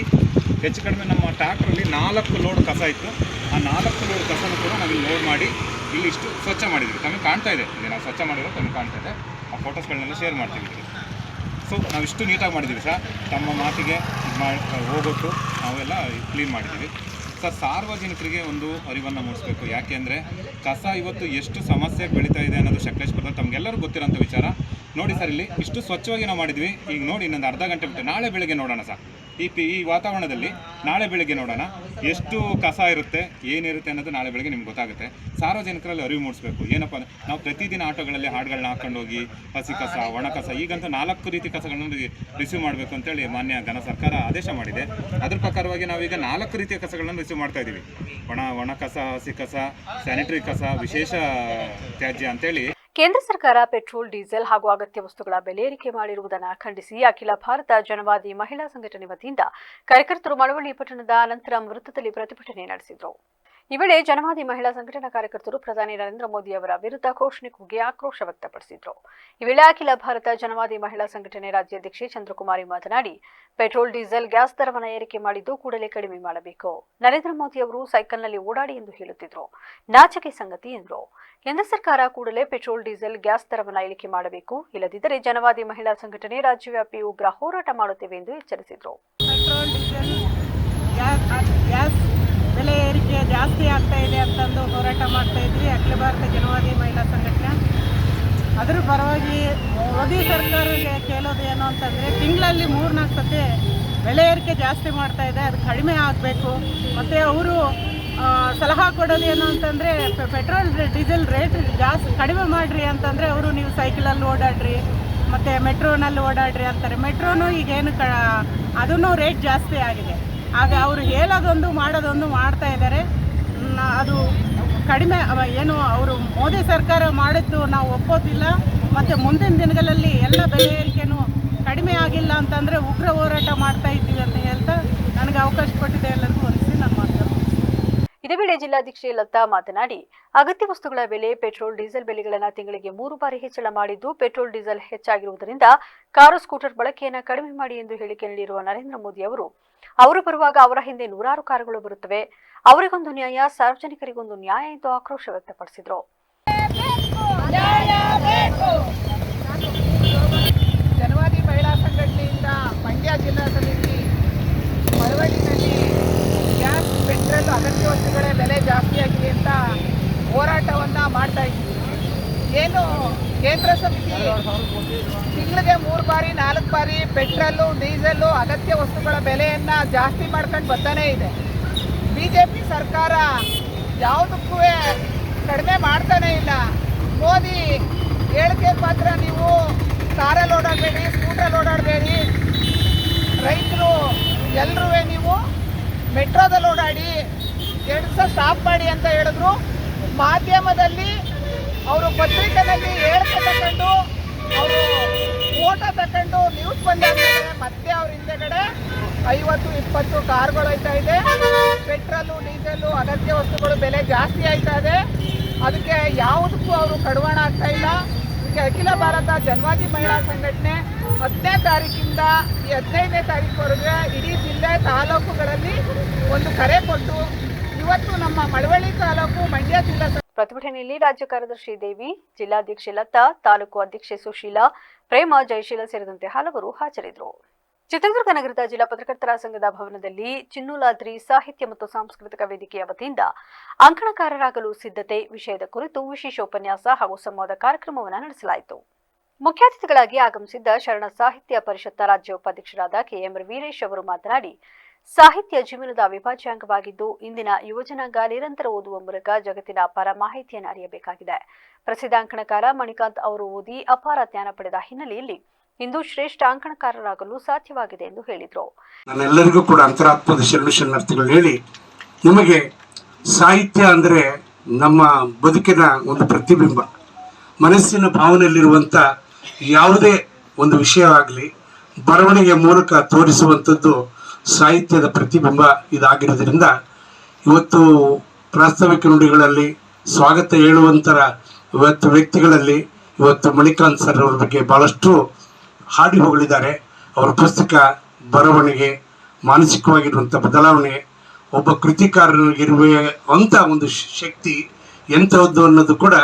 ಹೆಚ್ಚು ಕಡಿಮೆ ನಮ್ಮ ಟ್ರ್ಯಾಕ್ಟ್ರಲ್ಲಿ 4 ಲೋಡ್ ಕಸ ಇತ್ತು. ಆ 4 ಲೋಡ್ ಕಸನೂ ಕೂಡ ನಾವಿಲ್ಲಿ ಲೋಡ್ ಮಾಡಿ ಇಲ್ಲಿ ಇಷ್ಟು ಸ್ವಚ್ಛ ಮಾಡಿದ್ವಿ. ತಮಗೆ ಕಾಣ್ತಾ ಇದೆ, ಇಲ್ಲಿ ನಾವು ಸ್ವಚ್ಛ ಮಾಡಿರೋ ತಮಗೆ ಕಾಣ್ತಾ ಇದೆ. ಆ ಫೋಟೋಸ್ಗಳನ್ನೆಲ್ಲ ಶೇರ್ ಮಾಡ್ತೀವಿ. ಸೊ ನಾವಿಷ್ಟು ನೀಟಾಗಿ ಮಾಡಿದ್ದೀವಿ ಸರ್. ತಮ್ಮ ಮಾತಿಗೆ ಹೋಗ್ಬಿಟ್ಟು ನಾವೆಲ್ಲ ಕ್ಲೀನ್ ಮಾಡಿದ್ದೀವಿ ಸರ್. ಸಾರ್ವಜನಿಕರಿಗೆ ಒಂದು ಅರಿವನ್ನು ಮೂಡಿಸಬೇಕು. ಯಾಕೆ ಅಂದರೆ ಕಸ ಇವತ್ತು ಎಷ್ಟು ಸಮಸ್ಯೆ ಬೆಳೀತಾ ಇದೆ ಅನ್ನೋದು ಸಕಲೇಶಪುರದಲ್ಲಿ ತಮಗೆಲ್ಲರೂ ಗೊತ್ತಿರೋಂಥ ವಿಚಾರ. ನೋಡಿ ಸರ್, ಇಲ್ಲಿ ಇಷ್ಟು ಸ್ವಚ್ಛವಾಗಿ ನಾವು ಮಾಡಿದ್ವಿ. ಈಗ ನೋಡಿ, ಇನ್ನೊಂದು ಅರ್ಧ ಗಂಟೆ ಬಿಟ್ಟು ನಾಳೆ ಬೆಳಗ್ಗೆ ನೋಡೋಣ ಸರ್. ಈ ವಾತಾವರಣದಲ್ಲಿ ನಾಳೆ ಬೆಳಗ್ಗೆ ನೋಡೋಣ ಎಷ್ಟು ಕಸ ಇರುತ್ತೆ, ಏನಿರುತ್ತೆ ಅನ್ನೋದು ನಾಳೆ ಬೆಳಗ್ಗೆ ನಿಮ್ಗೆ ಗೊತ್ತಾಗುತ್ತೆ. ಸಾರ್ವಜನಿಕರಲ್ಲಿ ಅರಿವು ಮೂಡಿಸ್ಬೇಕು. ಏನಪ್ಪ ಅಂದರೆ, ನಾವು ಪ್ರತಿದಿನ ಆಟೋಗಳಲ್ಲಿ ಹಾಡುಗಳನ್ನ ಹಾಕೊಂಡು ಹೋಗಿ ಹಸಿ ಕಸ, ಒಣ ಕಸ, ಈಗಂತೂ 4 ರೀತಿ ಕಸಗಳನ್ನು ರಿಸೀವ್ ಮಾಡಬೇಕು ಅಂತೇಳಿ ಮಾನ್ಯ ಘನ ಸರ್ಕಾರ ಆದೇಶ ಮಾಡಿದೆ. ಅದ್ರ ಪ್ರಕಾರವಾಗಿ ನಾವೀಗ 4 ರೀತಿಯ ಕಸಗಳನ್ನು ರಿಸೀವ್ ಮಾಡ್ತಾ ಇದ್ದೀವಿ. ಒಣ ಕಸ, ಹಸಿ ಕಸ, ಸ್ಯಾನಿಟರಿ ಕಸ, ವಿಶೇಷ ತ್ಯಾಜ್ಯ ಅಂತೇಳಿ. ಕೇಂದ್ರ ಸರ್ಕಾರ ಪೆಟ್ರೋಲ್, ಡೀಸೆಲ್ ಹಾಗೂ ಅಗತ್ಯ ವಸ್ತುಗಳ ಬೆಲೆ ಏರಿಕೆ ಮಾಡಿರುವುದನ್ನು ಖಂಡಿಸಿ ಅಖಿಲ ಭಾರತ ಜನವಾದಿ ಮಹಿಳಾ ಸಂಘಟನೆ ವತಿಯಿಂದ ಕಾರ್ಯಕರ್ತರು ಮಳವಳ್ಳಿ ಪಟ್ಟಣದ ಅನಂತರಾಮ್ ವೃತ್ತದಲ್ಲಿ ಪ್ರತಿಭಟನೆ ನಡೆಸಿದರು. ಈ ವೇಳೆ ಜನವಾದಿ ಮಹಿಳಾ ಸಂಘಟನಾ ಕಾರ್ಯಕರ್ತರು ಪ್ರಧಾನಿ ನರೇಂದ್ರ ಮೋದಿ ಅವರ ವಿರುದ್ಧ ಘೋಷಣೆ ಕೂಗಿ ಆಕ್ರೋಶ ವ್ಯಕ್ತಪಡಿಸಿದರು. ಈ ವೇಳೆ ಅಖಿಲ ಭಾರತ ಜನವಾದಿ ಮಹಿಳಾ ಸಂಘಟನೆ ರಾಜ್ಯಾಧ್ಯಕ್ಷೆ ಚಂದ್ರಕುಮಾರಿ ಮಾತನಾಡಿ, ಪೆಟ್ರೋಲ್, ಡೀಸೆಲ್, ಗ್ಯಾಸ್ ದರವನ್ನು ಏರಿಕೆ ಮಾಡಿದ್ದು ಕೂಡಲೇ ಕಡಿಮೆ ಮಾಡಬೇಕು. ನರೇಂದ್ರ ಮೋದಿ ಅವರು ಸೈಕಲ್ನಲ್ಲಿ ಓಡಾಡಿ ಎಂದು ಹೇಳುತ್ತಿದ್ರು, ನಾಚಿಕೆ ಸಂಗತಿ ಎಂದರು. ಕೇಂದ್ರ ಸರ್ಕಾರ ಕೂಡಲೇ ಪೆಟ್ರೋಲ್, ಡೀಸೆಲ್, ಗ್ಯಾಸ್ ದರವನ್ನು ಇಳಿಕೆ ಮಾಡಬೇಕು. ಇಲ್ಲದಿದ್ದರೆ ಜನವಾದಿ ಮಹಿಳಾ ಸಂಘಟನೆ ರಾಜ್ಯವ್ಯಾಪಿ ಉಗ್ರ ಹೋರಾಟ ಮಾಡುತ್ತೇವೆ ಎಂದು ಎಚ್ಚರಿಸಿದರು. ಪೆಟ್ರೋಲ್, ಡೀಸೆಲ್, ಗ್ಯಾಸ್ ಬೆಲೆ ಏರಿಕೆ ಜಾಸ್ತಿ ಆಗ್ತಾ ಇದೆ ಅಂತಂದು ಹೋರಾಟ ಮಾಡ್ತಾ ಇದ್ವಿ. ಅಖಿಲ ಭಾರತ ಜನವಾದಿ ಮಹಿಳಾ ಸಂಘಟನೆ ಅದರ ಪರವಾಗಿ ಮೋದಿ ಸರ್ಕಾರಕ್ಕೆ ಕೇಳೋದು ಏನು ಅಂತಂದರೆ, ತಿಂಗಳಲ್ಲಿ 3-4 ಸತಿ ಬೆಲೆ ಏರಿಕೆ ಜಾಸ್ತಿ ಮಾಡ್ತಾ ಇದೆ, ಅದು ಕಡಿಮೆ ಆಗಬೇಕು. ಮತ್ತು ಅವರು ಸಲಹಾ ಕೊಡೋದು ಏನು ಅಂತಂದರೆ, ಪೆಟ್ರೋಲ್, ಡೀಸೆಲ್ ರೇಟ್ ಜಾಸ್ತಿ ಕಡಿಮೆ ಮಾಡಿರಿ ಅಂತಂದರೆ ಅವರು ನೀವು ಸೈಕಲಲ್ಲಿ ಓಡಾಡ್ರಿ ಮತ್ತು ಮೆಟ್ರೋನಲ್ಲಿ ಓಡಾಡ್ರಿ ಅಂತಾರೆ. ಮೆಟ್ರೋನು ಈಗೇನು ಅದೂ ರೇಟ್ ಜಾಸ್ತಿ ಆಗಿದೆ. ಆಗ ಅವರು ಹೇಳೋದೊಂದು ಮಾಡೋದೊಂದು ಮಾಡ್ತಾ ಇದ್ದಾರೆ. ಅದು ಕಡಿಮೆ ಏನು ಅವರು ಮೋದಿ ಸರ್ಕಾರ ಮಾಡಿದ್ದು ನಾವು ಒಪ್ಪೋದಿಲ್ಲ. ಮತ್ತು ಮುಂದಿನ ದಿನಗಳಲ್ಲಿ ಎಲ್ಲ ಬೆಲೆ ಏರಿಕೆನೂ ಕಡಿಮೆ ಆಗಿಲ್ಲ ಅಂತಂದರೆ ಉಗ್ರ ಹೋರಾಟ ಮಾಡ್ತಾ ಇದ್ದೀವಿ ಅಂತ ಹೇಳ್ತಾ ನನಗೆ ಅವಕಾಶ ಕೊಟ್ಟಿದೆ ಎಲ್ಲರಿಗೂ ಹೊರಿಸಿ ನಾನು ಮಾತಾಡ್ತೀನಿ. ಇದೇ ವೇಳೆ ಜಿಲ್ಲಾಧ್ಯಕ್ಷೆ ಲತಾ ಮಾತನಾಡಿ, ಅಗತ್ಯ ವಸ್ತುಗಳ ಬೆಲೆ, ಪೆಟ್ರೋಲ್, ಡೀಸೆಲ್ ಬೆಲೆಗಳನ್ನು ತಿಂಗಳಿಗೆ 3 ಬಾರಿ ಹೆಚ್ಚಳ ಮಾಡಿದ್ದು, ಪೆಟ್ರೋಲ್, ಡೀಸೆಲ್ ಹೆಚ್ಚಾಗಿರುವುದರಿಂದ ಕಾರು, ಸ್ಕೂಟರ್ ಬಳಕೆಯನ್ನು ಕಡಿಮೆ ಮಾಡಿ ಎಂದು ಹೇಳಿಕೆ ನೀಡಿರುವ ನರೇಂದ್ರ ಮೋದಿ ಅವರು ಬರುವಾಗ ಅವರ ಹಿಂದೆ 100 ಕಾರುಗಳು ಬರುತ್ತವೆ. ಅವರಿಗೊಂದು ನ್ಯಾಯ, ಸಾರ್ವಜನಿಕರಿಗೊಂದು ನ್ಯಾಯ ಎಂದು ಆಕ್ರೋಶ ವ್ಯಕ್ತಪಡಿಸಿದರು. ಜನವಾದಿ ಮಹಿಳಾ ಸಂಘಟನೆಯಿಂದ ಮಂಡ್ಯ ಜಿಲ್ಲಾ ಸಮಿತಿ ಮಳವಳ್ಳಿನಲ್ಲಿ ಗ್ಯಾಸ್, ಪೆಟ್ರೋಲ್, ಅಗತ್ಯ ವಸ್ತುಗಳ ಬೆಲೆ ಜಾಸ್ತಿಯಾಗಿದೆ ಅಂತ ಹೋರಾಟವನ್ನು ಮಾಡ್ತಾ ಇದ್ದೀವಿ. ಏನು ಕೇಂದ್ರ ಸಮಿತಿ ತಿಂಗಳಿಗೆ 3 ಬಾರಿ 4 ಬಾರಿ ಪೆಟ್ರೋಲು, ಡೀಸೆಲ್ಲು, ಅಗತ್ಯ ವಸ್ತುಗಳ ಬೆಲೆಯನ್ನು ಜಾಸ್ತಿ ಮಾಡ್ಕೊಂಡು ಬರ್ತಾನೇ ಇದೆ. BJP ಸರ್ಕಾರ ಯಾವುದಕ್ಕೂ ಕಡಿಮೆ ಮಾಡ್ತಾನೇ ಇಲ್ಲ. ಮೋದಿ ಹೇಳಿಕೆ ಮಾತ್ರ, ನೀವು ಕಾರಲ್ಲಿ ಓಡಾಡಬೇಡಿ, ಸ್ಕೂಟರಲ್ಲಿ ಓಡಾಡಬೇಡಿ, ರೈತರು ಎಲ್ಲರೂ ನೀವು ಮೆಟ್ರೋದಲ್ಲಿ ಓಡಾಡಿ, 2 ದಿವಸ ಸ್ಟಾಪ್ ಮಾಡಿ ಅಂತ ಹೇಳಿದ್ರು. ಮಾಧ್ಯಮದಲ್ಲಿ ಅವರು ಪತ್ರಿಕೆಯಲ್ಲಿ ಹೇಳಿಕೆ ತಗೊಂಡು, ಅವರು ಫೋಟೋ ತಗೊಂಡು ನ್ಯೂಸ್ ಬಂದಾದ್ಮೇಲೆ ಮತ್ತೆ ಅವ್ರ ಹಿಂದೆಗಡೆ 50-20 ಕಾರ್ಗಳು ಹೋಯ್ತಾ ಇದೆ. ಪೆಟ್ರೋಲು, ಡೀಸೆಲು, ಅಗತ್ಯ ವಸ್ತುಗಳು ಬೆಲೆ ಜಾಸ್ತಿ ಆಯ್ತಾ ಇದೆ. ಅದಕ್ಕೆ ಯಾವುದಕ್ಕೂ ಅವರು ಕಡಿವಾಣ ಆಗ್ತಾ ಇಲ್ಲ. ಇದಕ್ಕೆ ಅಖಿಲ ಭಾರತ ಜನವಾದಿ ಮಹಿಳಾ ಸಂಘಟನೆ 10ನೇ ತಾರೀಕಿಂದ ಈ 15ನೇ ತಾರೀಕುವರೆಗೆ ಇಡೀ ಜಿಲ್ಲೆ, ತಾಲೂಕುಗಳಲ್ಲಿ ಒಂದು ಕರೆ ಕೊಟ್ಟು, ಇವತ್ತು ನಮ್ಮ ಮಳವಳ್ಳಿ ತಾಲೂಕು, ಮಂಡ್ಯ ಜಿಲ್ಲಾ ಪ್ರತಿಭಟನೆಯಲ್ಲಿ ರಾಜ್ಯ ಕಾರ್ಯದರ್ಶಿ ದೇವಿ, ಜಿಲ್ಲಾಧ್ಯಕ್ಷೆ ಲತಾ, ತಾಲೂಕು ಅಧ್ಯಕ್ಷೆ ಸುಶೀಲಾ, ಪ್ರೇಮ, ಜಯಶೀಲ ಸೇರಿದಂತೆ ಹಲವರು ಹಾಜರಿದ್ದರು. ಚಿತ್ರದುರ್ಗ ನಗರದ ಜಿಲ್ಲಾ ಪತ್ರಕರ್ತರ ಸಂಘದ ಭವನದಲ್ಲಿ ಚಿನ್ನುಲಾದ್ರಿ ಸಾಹಿತ್ಯ ಮತ್ತು ಸಾಂಸ್ಕೃತಿಕ ವೇದಿಕೆಯ ವತಿಯಿಂದ ಅಂಕಣಕಾರರಾಗಲು ಸಿದ್ಧತೆ ವಿಷಯದ ಕುರಿತು ವಿಶೇಷ ಉಪನ್ಯಾಸ ಹಾಗೂ ಸಂವಾದ ಕಾರ್ಯಕ್ರಮವನ್ನು ನಡೆಸಲಾಯಿತು. ಮುಖ್ಯ ಅತಿಥಿಗಳಾಗಿ ಆಗಮಿಸಿದ್ದ ಶರಣ ಸಾಹಿತ್ಯ ಪರಿಷತ್ನ ರಾಜ್ಯ ಉಪಾಧ್ಯಕ್ಷರಾದ KM ವೀರೇಶ್ ಅವರು ಮಾತನಾಡಿ, ಸಾಹಿತ್ಯ ಜೀವನದ ಅವಿಭಾಜ್ಯ ಅಂಗವಾಗಿದ್ದು, ಇಂದಿನ ಯುವಜನಾಂಗ ನಿರಂತರ ಓದುವ ಮೂಲಕ ಜಗತ್ತಿನ ಅಪಾರ ಮಾಹಿತಿಯನ್ನು ಅರಿಯಬೇಕಾಗಿದೆ. ಪ್ರಸಿದ್ಧ ಅಂಕಣಕಾರ ಮಣಿಕಾಂತ್ ಅವರು ಓದಿ ಅಪಾರ ಜ್ಞಾನ ಪಡೆದ ಹಿನ್ನೆಲೆಯಲ್ಲಿ ಇಂದು ಶ್ರೇಷ್ಠ ಅಂಕಣಕಾರರಾಗಲು ಸಾಧ್ಯವಾಗಿದೆ ಎಂದು ಹೇಳಿದರು. ನಾನೆಲ್ಲರಿಗೂ ಕೂಡ ಅಂತರಾತ್ಮದ ಶರಣಾರ್ಥಿಗಳು ಹೇಳಿ, ನಿಮಗೆ ಸಾಹಿತ್ಯ ಅಂದರೆ ನಮ್ಮ ಬದುಕಿನ ಒಂದು ಪ್ರತಿಬಿಂಬ. ಮನಸ್ಸಿನ ಭಾವನೆಯಲ್ಲಿರುವಂಥ ಯಾವುದೇ ಒಂದು ವಿಷಯವಾಗಲಿ ಬರವಣಿಗೆ ಮೂಲಕ ತೋರಿಸುವಂಥದ್ದು ಸಾಹಿತ್ಯದ ಪ್ರತಿಬಿಂಬ ಇದಾಗಿರೋದ್ರಿಂದ ಇವತ್ತು ಪ್ರಾಸ್ತಾವಿಕ ನುಡಿಗಳಲ್ಲಿ ಸ್ವಾಗತ ಹೇಳುವಂತರ ಇವತ್ತು ವ್ಯಕ್ತಿಗಳಲ್ಲಿ ಇವತ್ತು ಮಣಿಕಾಂತ್ ಸರ್ ಅವ್ರ ಬಗ್ಗೆ ಭಾಳಷ್ಟು ಹಾಡಿ ಹೊಗಳಿದ್ದಾರೆ. ಅವರ ಪುಸ್ತಕ, ಬರವಣಿಗೆ, ಮಾನಸಿಕವಾಗಿರುವಂಥ ಬದಲಾವಣೆ, ಒಬ್ಬ ಕೃತಿಕಾರನಿಗಿರುವಂಥ ಒಂದು ಶಕ್ತಿ ಎಂಥದ್ದು ಅನ್ನೋದು ಕೂಡ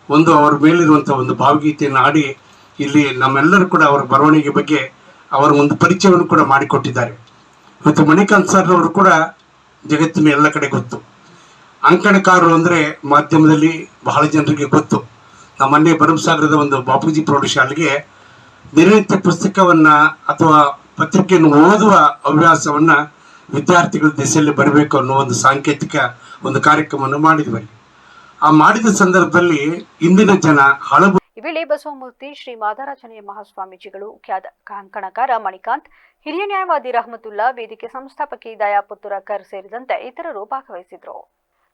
ಒಂದು ಅವರ ಮೇಲಿರುವಂಥ ಒಂದು ಭಾವಗೀತೆಯನ್ನು ಹಾಡಿ ಇಲ್ಲಿ ನಮ್ಮೆಲ್ಲರೂ ಕೂಡ ಅವರ ಬರವಣಿಗೆ ಬಗ್ಗೆ ಅವರ ಒಂದು ಪರಿಚಯವನ್ನು ಕೂಡ ಮಾಡಿಕೊಟ್ಟಿದ್ದಾರೆ. ಇವತ್ತು ಮಣಿಕಾಂತ್ ಸರ್ ಅವರು ಕೂಡ ಜಗತ್ತಿನ ಎಲ್ಲ ಕಡೆ ಗೊತ್ತು. ಅಂಕಣಕಾರರು ಅಂದರೆ ಮಾಧ್ಯಮದಲ್ಲಿ ಬಹಳ ಜನರಿಗೆ ಗೊತ್ತು. ನಮ್ಮನ್ನೇ ಭರಮಸಾಗರದ ಒಂದು ಬಾಪೂಜಿ ಪ್ರೌಢಶಾಲೆಗೆ ದಿನನಿತ್ಯ ಪುಸ್ತಕವನ್ನು ಅಥವಾ ಪತ್ರಿಕೆಯನ್ನು ಓದುವ ಹವ್ಯಾಸವನ್ನು ವಿದ್ಯಾರ್ಥಿಗಳ ದಿಸೆಯಲ್ಲಿ ಬರಬೇಕು ಅನ್ನೋ ಒಂದು ಸಾಂಕೇತಿಕ ಒಂದು ಕಾರ್ಯಕ್ರಮವನ್ನು ಮಾಡಿದ್ವಿ. ಆ ಮಾಡಿದ ಸಂದರ್ಭದಲ್ಲಿ ಇಂದಿನ ಜನ ಹಳಬು ಈ ವೇಳೆ ಬಸವಮೂರ್ತಿ, ಶ್ರೀ ಮಾದಾರಾಜನೆಯ ಮಹಾಸ್ವಾಮೀಜಿಗಳು, ಖ್ಯಾತ ಕಂಕಣಕಾರ ಮಣಿಕಾಂತ್, ಹಿರಿಯ ನ್ಯಾಯವಾದಿ ರಹಮತುಲ್ಲಾ, ವೇದಿಕೆ ಸಂಸ್ಥಾಪಕಿ ದಯಾ ಪುತ್ತೂರಕರ್ ಸೇರಿದಂತೆ ಇತರರು ಭಾಗವಹಿಸಿದ್ರು.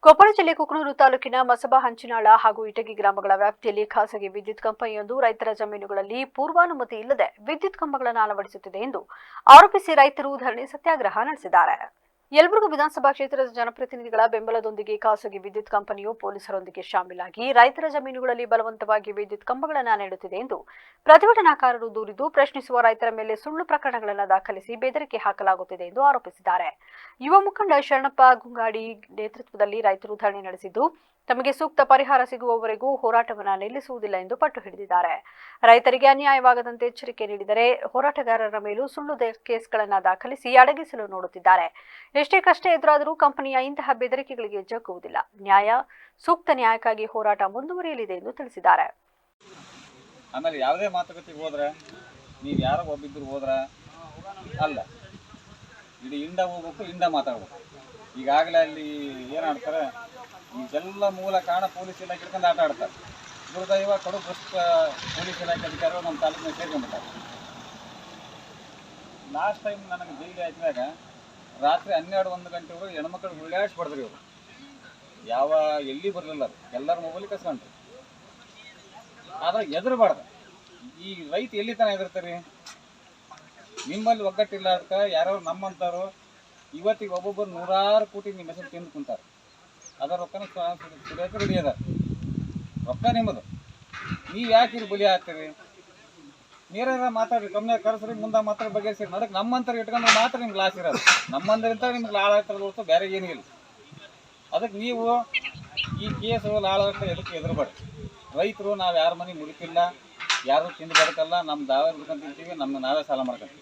ಕೊಪ್ಪಳ ಜಿಲ್ಲೆ ಕುಕನೂರು ತಾಲೂಕಿನ ಮಸಬಾ, ಹಂಚಿನಾಳ ಹಾಗೂ ಇಟಗಿ ಗ್ರಾಮಗಳ ವ್ಯಾಪ್ತಿಯಲ್ಲಿ ಖಾಸಗಿ ವಿದ್ಯುತ್ ಕಂಪನಿಯೊಂದು ರೈತರ ಜಮೀನುಗಳಲ್ಲಿ ಪೂರ್ವಾನುಮತಿ ಇಲ್ಲದೆ ವಿದ್ಯುತ್ ಕಂಬಗಳನ್ನು ಅಳವಡಿಸುತ್ತಿದೆ ಎಂದು ಆರೋಪಿಸಿ ರೈತರು ಧರಣಿ ಸತ್ಯಾಗ್ರಹ ನಡೆಸಿದ್ದಾರೆ. ಯಲಬುರ್ಗಾ ವಿಧಾನಸಭಾ ಕ್ಷೇತ್ರದ ಜನಪ್ರತಿನಿಧಿಗಳ ಬೆಂಬಲದೊಂದಿಗೆ ಖಾಸಗಿ ವಿದ್ಯುತ್ ಕಂಪನಿಯು ಪೊಲೀಸರೊಂದಿಗೆ ಶಾಮೀಲಾಗಿ ರೈತರ ಜಮೀನುಗಳಲ್ಲಿ ಬಲವಂತವಾಗಿ ವಿದ್ಯುತ್ ಕಂಬಗಳನ್ನು ನೆಡುತ್ತಿದೆ ಎಂದು ಪ್ರತಿಭಟನಾಕಾರರು ದೂರಿದ್ದು, ಪ್ರಶ್ನಿಸುವ ರೈತರ ಮೇಲೆ ಸುಳ್ಳು ಪ್ರಕರಣಗಳನ್ನು ದಾಖಲಿಸಿ ಬೆದರಿಕೆ ಹಾಕಲಾಗುತ್ತಿದೆ ಎಂದು ಆರೋಪಿಸಿದ್ದಾರೆ. ಯುವ ಮುಖಂಡ ಶರಣಪ್ಪ ಗುಂಗಾಡಿ ನೇತೃತ್ವದಲ್ಲಿ ರೈತರು ಧರಣಿ ನಡೆಸಿದ್ದು, ತಮಗೆ ಸೂಕ್ತ ಪರಿಹಾರ ಸಿಗುವವರೆಗೂ ಹೋರಾಟವನ್ನು ನಿಲ್ಲಿಸುವುದಿಲ್ಲ ಎಂದು ಪಟ್ಟು ಹಿಡಿದಿದ್ದಾರೆ. ರೈತರಿಗೆ ಅನ್ಯಾಯವಾಗದಂತೆ ಎಚ್ಚರಿಕೆ ನೀಡಿದರೆ ಹೋರಾಟಗಾರರ ಮೇಲೂ ಸುಳ್ಳು ಕೇಸ್ಗಳನ್ನು ದಾಖಲಿಸಿ ಅಡಗಿಸಲು ನೋಡುತ್ತಿದ್ದಾರೆ. ಎಷ್ಟೇ ಕಷ್ಟ ಎದುರಾದರೂ ಕಂಪನಿಯ ಇಂತಹ ಬೆದರಿಕೆಗಳಿಗೆ ಜಗ್ಗುವುದಿಲ್ಲ. ಸೂಕ್ತ ನ್ಯಾಯಕ್ಕಾಗಿ ಹೋರಾಟ ಮುಂದುವರಿಯಲಿದೆ ಎಂದು ತಿಳಿಸಿದ್ದಾರೆ. ಆಮೇಲೆ ಯಾವುದೇ ಮಾತುಕತೆಗೆ ಹೋದ್ರೆ ನೀವು ಯಾರೋ ಒಬ್ಬಿದ್ರು ಹೋದ್ರೆ ಅಲ್ಲ, ಇಡೀ ಇಂಡ ಹೋಗ್ಬೇಕು, ಇಂಡ ಮಾತಾಡ್ಬೇಕು. ಈಗಾಗಲೇ ಅಲ್ಲಿ ಏನಾಡ್ತಾರೆ, ಇದೆಲ್ಲ ಮೂಲ ಕಾರಣ ಪೊಲೀಸ್ ಇಲಾಖೆ ಹಿಡ್ಕೊಂಡು ಆಟ ಆಡ್ತಾರೆ. ದುರ್ದೈವ ಕಡು ಭ್ರಷ್ಟ ಪೊಲೀಸ್ ಇಲಾಖೆ ಅಧಿಕಾರಿಗಳು ನಮ್ಮ ತಾಲೂಕಿನ ಸೇರ್ಕೊಂಡ್ಬಿಟ್ಟಾರೆ. ಲಾಸ್ಟ್ ಟೈಮ್ ನನಗೆ ಜೈಲಿ ಹಾಕಿದಾಗ ರಾತ್ರಿ 12-1 ಗಂಟೆವರೆಗೂ ಹೆಣ್ಮಕ್ಳು ಉಳ್ಳಾಡಿಸ್ಬಾರ್ದ್ರಿ ಇವರು. ಎಲ್ಲಿ ಬರಲಿಲ್ಲ, ಎಲ್ಲರ ಮೊಬೈಲ್ ಕಸ್ಕೊಂಡ್ರಿ. ಆದರೆ ಎದುರಬಾರ್ದು. ಈ ರೈತ ಎಲ್ಲಿ ತನಕ ಎದುರ್ತಾರೆ? ನಿಮ್ಮಲ್ಲಿ ಒಗ್ಗಟ್ಟಿಲ್ಲ ಅದಕ್ಕೆ ಯಾರೋ ನಮ್ಮಂಥವ್ರು ಇವತ್ತಿಗೆ ಒಬ್ಬೊಬ್ಬರು 100 ಕೋಟಿ ನಿಮ್ಮ ಹೆಸರು ತಿಂದು ಕುಂತಾರೆ. ಅದರ ರೊಕ್ಕನ ಸುಡಿಯೋಕೆ ರೆಡಿ ಅದ. ರೊಕ್ಕ ನಿಮ್ಮದು, ನೀವು ಯಾಕೆ ಇದು ಬಲಿ ಆಗ್ತೀರಿ? ನೀರಾಗ ಮಾತಾಡ್ರಿ, ಕಮ್ಮಿ ಕರೆಸ್ರಿ, ಮುಂದೆ ಮಾತಾಡಿ ಬಗೆಹರಿಸಿ. ಅದಕ್ಕೆ ನಮ್ಮಂತರ ಇಟ್ಕೊಂಡ್ರೆ ಮಾತ್ರ ನಿಮ್ಗೆ ಲಾಸ್ ಇರೋದು. ನಮ್ಮಂದ್ರಿಂದ ನಿಮ್ಗೆ ಲಾಳ ಆಗ್ತದೆ ಹೊರತು ಬೇರೆ ಏನಿಲ್ಲ. ಅದಕ್ಕೆ ನೀವು ಈ ಕೇಸು ಲಾಳ ಎದಕ್ಕೆ ಎದುರುಬಾರ್ದು. ರೈತರು ನಾವು ಯಾರ ಮನೆ ಮುಡುಕಿಲ್ಲ, ಯಾರು ತಿಂದು ಬದುಕಲ್ಲ. ನಮ್ಮ ದಾವೆ ಬಿಡ್ಕೊಂಡು ತಿಂತೀವಿ, ನಾವೇ ಸಾಲ ಮಾಡ್ಕೊಂತೀವಿ.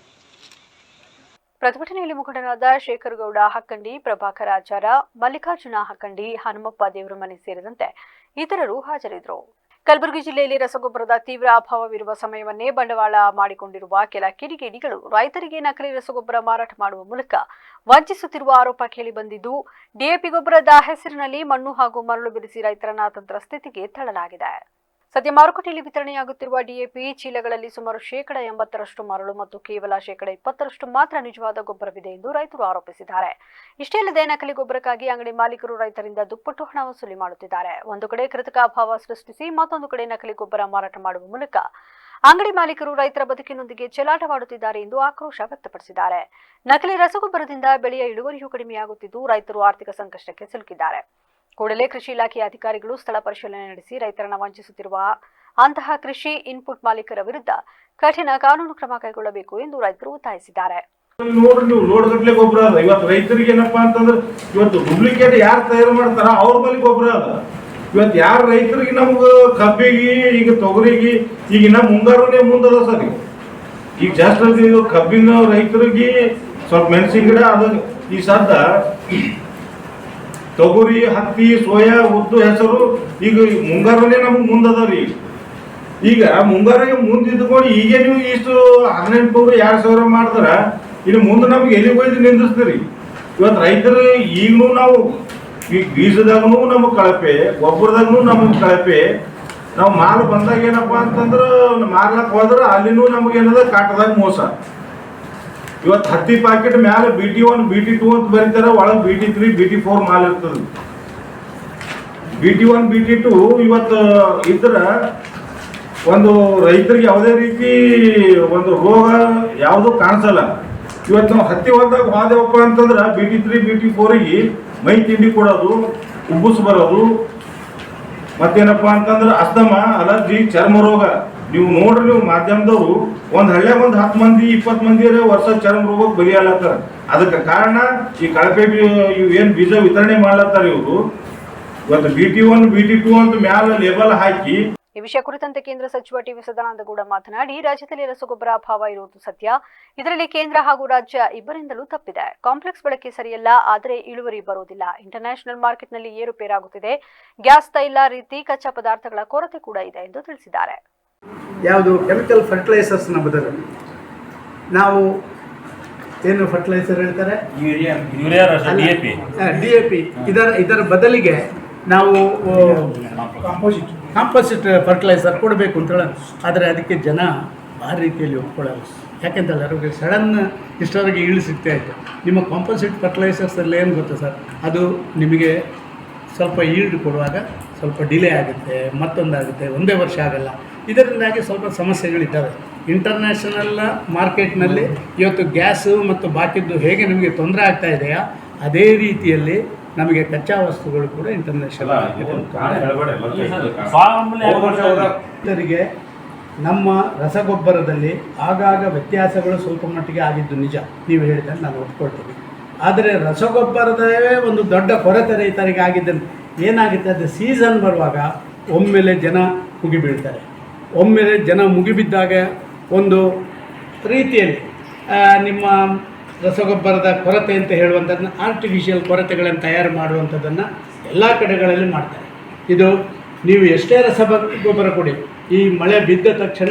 ಪ್ರತಿಭಟನೆಯಲ್ಲಿ ಮುಖಂಡರಾದ ಶೇಖರಗೌಡ ಹಕ್ಕಂಡಿ, ಪ್ರಭಾಕರ ಆಚಾರ, ಮಲ್ಲಿಕಾರ್ಜುನ ಹಕ್ಕಂಡಿ, ಹನುಮಪ್ಪ ದೇವರಮನೆ ಸೇರಿದಂತೆ ಇತರರು ಹಾಜರಿದ್ದರು. ಕಲಬುರಗಿ ಜಿಲ್ಲೆಯಲ್ಲಿ ರಸಗೊಬ್ಬರದ ತೀವ್ರ ಅಭಾವವಿರುವ ಸಮಯವನ್ನೇ ಬಂಡವಾಳ ಮಾಡಿಕೊಂಡಿರುವ ಕೆಲ ಕಿಡಿಗೇಡಿಗಳು ರೈತರಿಗೆ ನಕಲಿ ರಸಗೊಬ್ಬರ ಮಾರಾಟ ಮಾಡುವ ಮೂಲಕ ವಂಚಿಸುತ್ತಿರುವ ಆರೋಪ ಕೇಳಿಬಂದಿದ್ದು, ಡಿಎಪಿ ಗೊಬ್ಬರದ ಹೆಸರಿನಲ್ಲಿ ಮಣ್ಣು ಹಾಗೂ ಮರಳು ಬೆರೆಸಿ ರೈತರನ್ನ ತಂತ್ರ ಸ್ಥಿತಿಗೆ ತಳ್ಳಲಾಗಿದೆ. ಸದ್ಯ ಮಾರುಕಟ್ಟೆಯಲ್ಲಿ ವಿತರಣೆಯಾಗುತ್ತಿರುವ ಡಿಎಪಿ ಚೀಲಗಳಲ್ಲಿ ಸುಮಾರು 80% ಮರಳು ಮತ್ತು ಕೇವಲ 20% ಮಾತ್ರ ನಿಜವಾದ ಗೊಬ್ಬರವಿದೆ ಎಂದು ರೈತರು ಆರೋಪಿಸಿದ್ದಾರೆ. ಇಷ್ಟೇ ಅಲ್ಲದೆ ನಕಲಿ ಗೊಬ್ಬರಕ್ಕಾಗಿ ಅಂಗಡಿ ಮಾಲೀಕರು ರೈತರಿಂದ ದುಪ್ಪಟ್ಟು ಹಣ ವಸೂಲಿ ಮಾಡುತ್ತಿದ್ದಾರೆ. ಒಂದು ಕಡೆ ಕೃತಕ ಅಭಾವ ಸೃಷ್ಟಿಸಿ ಮತ್ತೊಂದು ಕಡೆ ನಕಲಿ ಗೊಬ್ಬರ ಮಾರಾಟ ಮಾಡುವ ಮೂಲಕ ಅಂಗಡಿ ಮಾಲೀಕರು ರೈತರ ಬದುಕಿನೊಂದಿಗೆ ಚೆಲ್ಲಾಟವಾಡುತ್ತಿದ್ದಾರೆ ಎಂದು ಆಕ್ರೋಶ ವ್ಯಕ್ತಪಡಿಸಿದ್ದಾರೆ. ನಕಲಿ ರಸಗೊಬ್ಬರದಿಂದ ಬೆಳೆಯ ಇಳುವರಿಯೂ ಕಡಿಮೆಯಾಗುತ್ತಿದ್ದು ರೈತರು ಆರ್ಥಿಕ ಸಂಕಷ್ಟಕ್ಕೆ ಸಿಲುಕಿದ್ದಾರೆ. ಕೂಡಲೇ ಕೃಷಿ ಇಲಾಖೆಯ ಅಧಿಕಾರಿಗಳು ಸ್ಥಳ ಪರಿಶೀಲನೆ ನಡೆಸಿ ರೈತರನ್ನು ವಂಚಿಸುತ್ತಿರುವ ಅಂತಹ ಕೃಷಿ ಇನ್ಪುಟ್ ಮಾಲೀಕರ ವಿರುದ್ಧ ಕಠಿಣ ಕಾನೂನು ಕ್ರಮ ಕೈಗೊಳ್ಳಬೇಕು ಎಂದು ರೈತರು ಒತ್ತಾಯಿಸಿದ್ದಾರೆ. ನೋಡ್ರಿ, ನೀವು ಲೋಡ್ಗಟ್ಲೆ ಗೊಬ್ಬರ ಅದ. ಇವತ್ತು ರೈತರಿಗೆ ಏನಪ್ಪಾ ಅಂತಂದ್ರೆ ಇವತ್ತು ಡೂಪ್ಲಿಕೇಟ್ ಯಾರು ತಯಾರು ಮಾಡ್ತಾರ ಅವ್ರ ಬಳಿ ಗೊಬ್ಬರ ಅದ. ಇವತ್ತು ಯಾರು ರೈತರಿಗೆ ನಮ್ಗೆ ಕಬ್ಬಿಗೆ, ಈಗ ತೊಗರಿಗೆ, ಈಗ ಇನ್ನ ಮುಂಗಾರನೇ ಮುಂದದ ಸರ್. ಈಗ ಜಾಸ್ತಿ ಕಬ್ಬಿನ ರೈತರಿಗೆ ಸ್ವಲ್ಪ ಮೆಣಸಿನ ಗಿಡ ಅದ. ಈ ಸದ್ದ ತೊಗರಿ, ಹತ್ತಿ, ಸೋಯಾ, ಉದ್ದು, ಹೆಸರು ಈಗ ಮುಂಗಾರನೇ ನಮ್ಗೆ ಮುಂದದವ್ರಿ. ಈಗ ಮುಂಗಾರಿಗೆ ಮುಂದಿದ್ಕೊಂಡು ಈಗ ನೀವು ಇಷ್ಟು 1800-2000 ಮಾಡ್ತಾರ, ಇನ್ನು ಮುಂದೆ ನಮ್ಗೆ ಎಲ್ಲಿ ಹೋಯ್ದು ನಿಂದಿಸ್ತೀರಿ? ಇವತ್ತು ರೈತರು ಈಗಲೂ ನಾವು ಈಗ ಬೀಜದಾಗೂ ನಮಗೆ ಕಳಪೆ, ಗೊಬ್ಬರದಾಗೂ ನಮಗೆ ಕಳಪೆ. ನಾವು ಮಾಲ್ ಬಂದಾಗ ಏನಪ್ಪಾ ಅಂತಂದ್ರೆ ಮಾರ್ಲಕ್ಕೆ ಹೋದ್ರೆ ಅಲ್ಲಿನೂ ನಮಗೇನದ ಕಾಟದಾಗ ಮೋಸ. ಇವತ್ತು ಹತ್ತಿ ಪ್ಯಾಕೆಟ್ ಮ್ಯಾಲೆ BT1 BT2 ಅಂತ ಬರೀತಾರೆ, ಒಳಗೆ BT3 BT4 ಮಾಲ್ ಇರ್ತದೆ. BT1 BT2 ಇವತ್ತು ಇದ್ರ ಒಂದು ರೈತರಿಗೆ ಯಾವುದೇ ರೀತಿ ಒಂದು ರೋಗ ಯಾವುದು ಕಾಣಿಸಲ್ಲ. ಇವತ್ತು ನಾವು ಹತ್ತಿ ಹೊಲದಾಗ ಹೋದೆವಪ್ಪ ಅಂತಂದ್ರೆ BT3 BT4ಗೆ ಮೈ ತಿಂಡಿ ಕೊಡೋದು, ಉಬ್ಬುಸ್ ಬರೋದು, ಮತ್ತೇನಪ್ಪ ಅಂತಂದ್ರೆ ಅಸ್ತಮ, ಅಲರ್ಜಿ, ಚರ್ಮ ರೋಗ. ನೀವು ನೋಡ್ರಿ, ನೀವು ಮಾಧ್ಯಮದವರು ಒಂದು ಹಳ್ಳ್ಯಾಗ 10 ಮಂದಿ 20 ಮಂದಿ ವರ್ಷ ಚರ್ಮ ರೋಗಕ್ಕೆ ಬಲಿಯಾಲತ್ತಾರ. ಅದಕ್ಕೆ ಕಾರಣ ಈ ಕಳಪೆ ಏನು ಬೀಜ ವಿತರಣೆ ಮಾಡ್ಲತ್ತಾರ ಇವರು. ಇವತ್ತು BT1 BT2 ಅಂತ ಮ್ಯಾಲ ಲೇಬಲ್ ಹಾಕಿ. ಈ ವಿಷಯ ಕುರಿತಂತೆ ಕೇಂದ್ರ ಸಚಿವ ಟಿ.ವಿ. ಸದಾನಂದಗೌಡ ಮಾತನಾಡಿ, ರಾಜ್ಯದಲ್ಲಿ ರಸಗೊಬ್ಬರ ಅಭಾವ ಇರುವುದು ಸತ್ಯ. ಇದರಲ್ಲಿ ಕೇಂದ್ರ ಹಾಗೂ ರಾಜ್ಯ ಇಬ್ಬರಿಂದಲೂ ತಪ್ಪಿದೆ. ಕಾಂಪ್ಲೆಕ್ಸ್ ಬಳಕೆ ಸರಿಯಲ್ಲ, ಆದರೆ ಇಳುವರಿ ಬರುವುದಿಲ್ಲ. ಇಂಟರ್ನ್ಯಾಷನಲ್ ಮಾರ್ಕೆಟ್ನಲ್ಲಿ ಏರುಪೇರಾಗುತ್ತಿದೆ. ಗ್ಯಾಸ್, ತೈಲ ರೀತಿ ಕಚ್ಚಾ ಪದಾರ್ಥಗಳ ಕೊರತೆ ಕೂಡ ಇದೆ ಎಂದು ತಿಳಿಸಿದ್ದಾರೆ. ಯಾವುದು ಕೆಮಿಕಲ್ ಫರ್ಟಿಲೈಸರ್ಸ್ನ ಬದಲು ನಾವು ಏನು ಫರ್ಟಿಲೈಸರ್ ಹೇಳ್ತಾರೆ, DAP, ಇದರ ಬದಲಿಗೆ ನಾವು ಕಾಂಪೋಸಿಟ್ ಫರ್ಟಿಲೈಸರ್ ಕೊಡಬೇಕು ಅಂತ ಹೇಳೋಣ. ಆದರೆ ಅದಕ್ಕೆ ಜನ ಭಾರಿ ರೀತಿಯಲ್ಲಿ ಒಪ್ಕೊಳ್ಳಲ್ಲ. ಯಾಕೆಂತಂದರೆ ಅವ್ರಿಗೆ ಸಡನ್ ಇಷ್ಟವರೆಗೆ ಈಳು ಸಿಗ್ತಾ ಇತ್ತು. ನಿಮ್ಮ ಕಾಂಪೋಸಿಟ್ ಫರ್ಟಿಲೈಸರ್ಸಲ್ಲಿ ಏನು ಗೊತ್ತಾ ಸರ್, ಅದು ನಿಮಗೆ ಸ್ವಲ್ಪ ಈಲ್ಡ್ ಕೊಡುವಾಗ ಸ್ವಲ್ಪ ಡಿಲೇ ಆಗುತ್ತೆ, ಮತ್ತೊಂದಾಗುತ್ತೆ, ಒಂದೇ ವರ್ಷ ಆಗಲ್ಲ. ಇದರಿಂದಾಗಿ ಸ್ವಲ್ಪ ಸಮಸ್ಯೆಗಳಿದ್ದಾವೆ. ಇಂಟರ್ನ್ಯಾಷನಲ್ ಮಾರ್ಕೆಟ್ನಲ್ಲಿ ಇವತ್ತು ಗ್ಯಾಸು ಮತ್ತು ಬಾಕಿದ್ದು ಹೇಗೆ ನಮಗೆ ತೊಂದರೆ ಆಗ್ತಾ ಇದೆಯಾ, ಅದೇ ರೀತಿಯಲ್ಲಿ ನಮಗೆ ಕಚ್ಚಾ ವಸ್ತುಗಳು ಕೂಡ ಇಂಟರ್ನ್ಯಾಷನಲ್ ರೈತರಿಗೆ ನಮ್ಮ ರಸಗೊಬ್ಬರದಲ್ಲಿ ಆಗಾಗ ವ್ಯತ್ಯಾಸಗಳು ಸ್ವಲ್ಪ ಮಟ್ಟಿಗೆ ಆಗಿದ್ದು ನಿಜ, ನೀವು ಹೇಳಿದಂತೆ ನಾನು ಒಪ್ಕೊಳ್ತೀನಿ. ಆದರೆ ರಸಗೊಬ್ಬರದೇ ಒಂದು ದೊಡ್ಡ ಕೊರತೆ ರೈತರಿಗೆ ಆಗಿದ್ದನ್ನು ಏನಾಗುತ್ತೆ, ಅದು ಸೀಸನ್ ಬರುವಾಗ ಒಮ್ಮೆಲೆ ಜನ ಮುಗಿಬೀಳ್ತಾರೆ. ಒಮ್ಮೆಲೆ ಜನ ಮುಗಿಬಿದ್ದಾಗ ಒಂದು ರೀತಿಯಲ್ಲಿ ನಿಮ್ಮ ರಸಗೊಬ್ಬರದ ಕೊರತೆ ಅಂತ ಹೇಳುವಂಥದ್ದನ್ನು ಆರ್ಟಿಫಿಷಿಯಲ್ ಕೊರತೆಗಳನ್ನು ತಯಾರು ಮಾಡುವಂಥದ್ದನ್ನು ಎಲ್ಲ ಕಡೆಗಳಲ್ಲಿ ಮಾಡ್ತಾರೆ. ಇದು ನೀವು ಎಷ್ಟೇ ರಸಗೊಬ್ಬರ ಕೊಡಿ, ಈ ಮಳೆ ಬಿದ್ದ ತಕ್ಷಣ.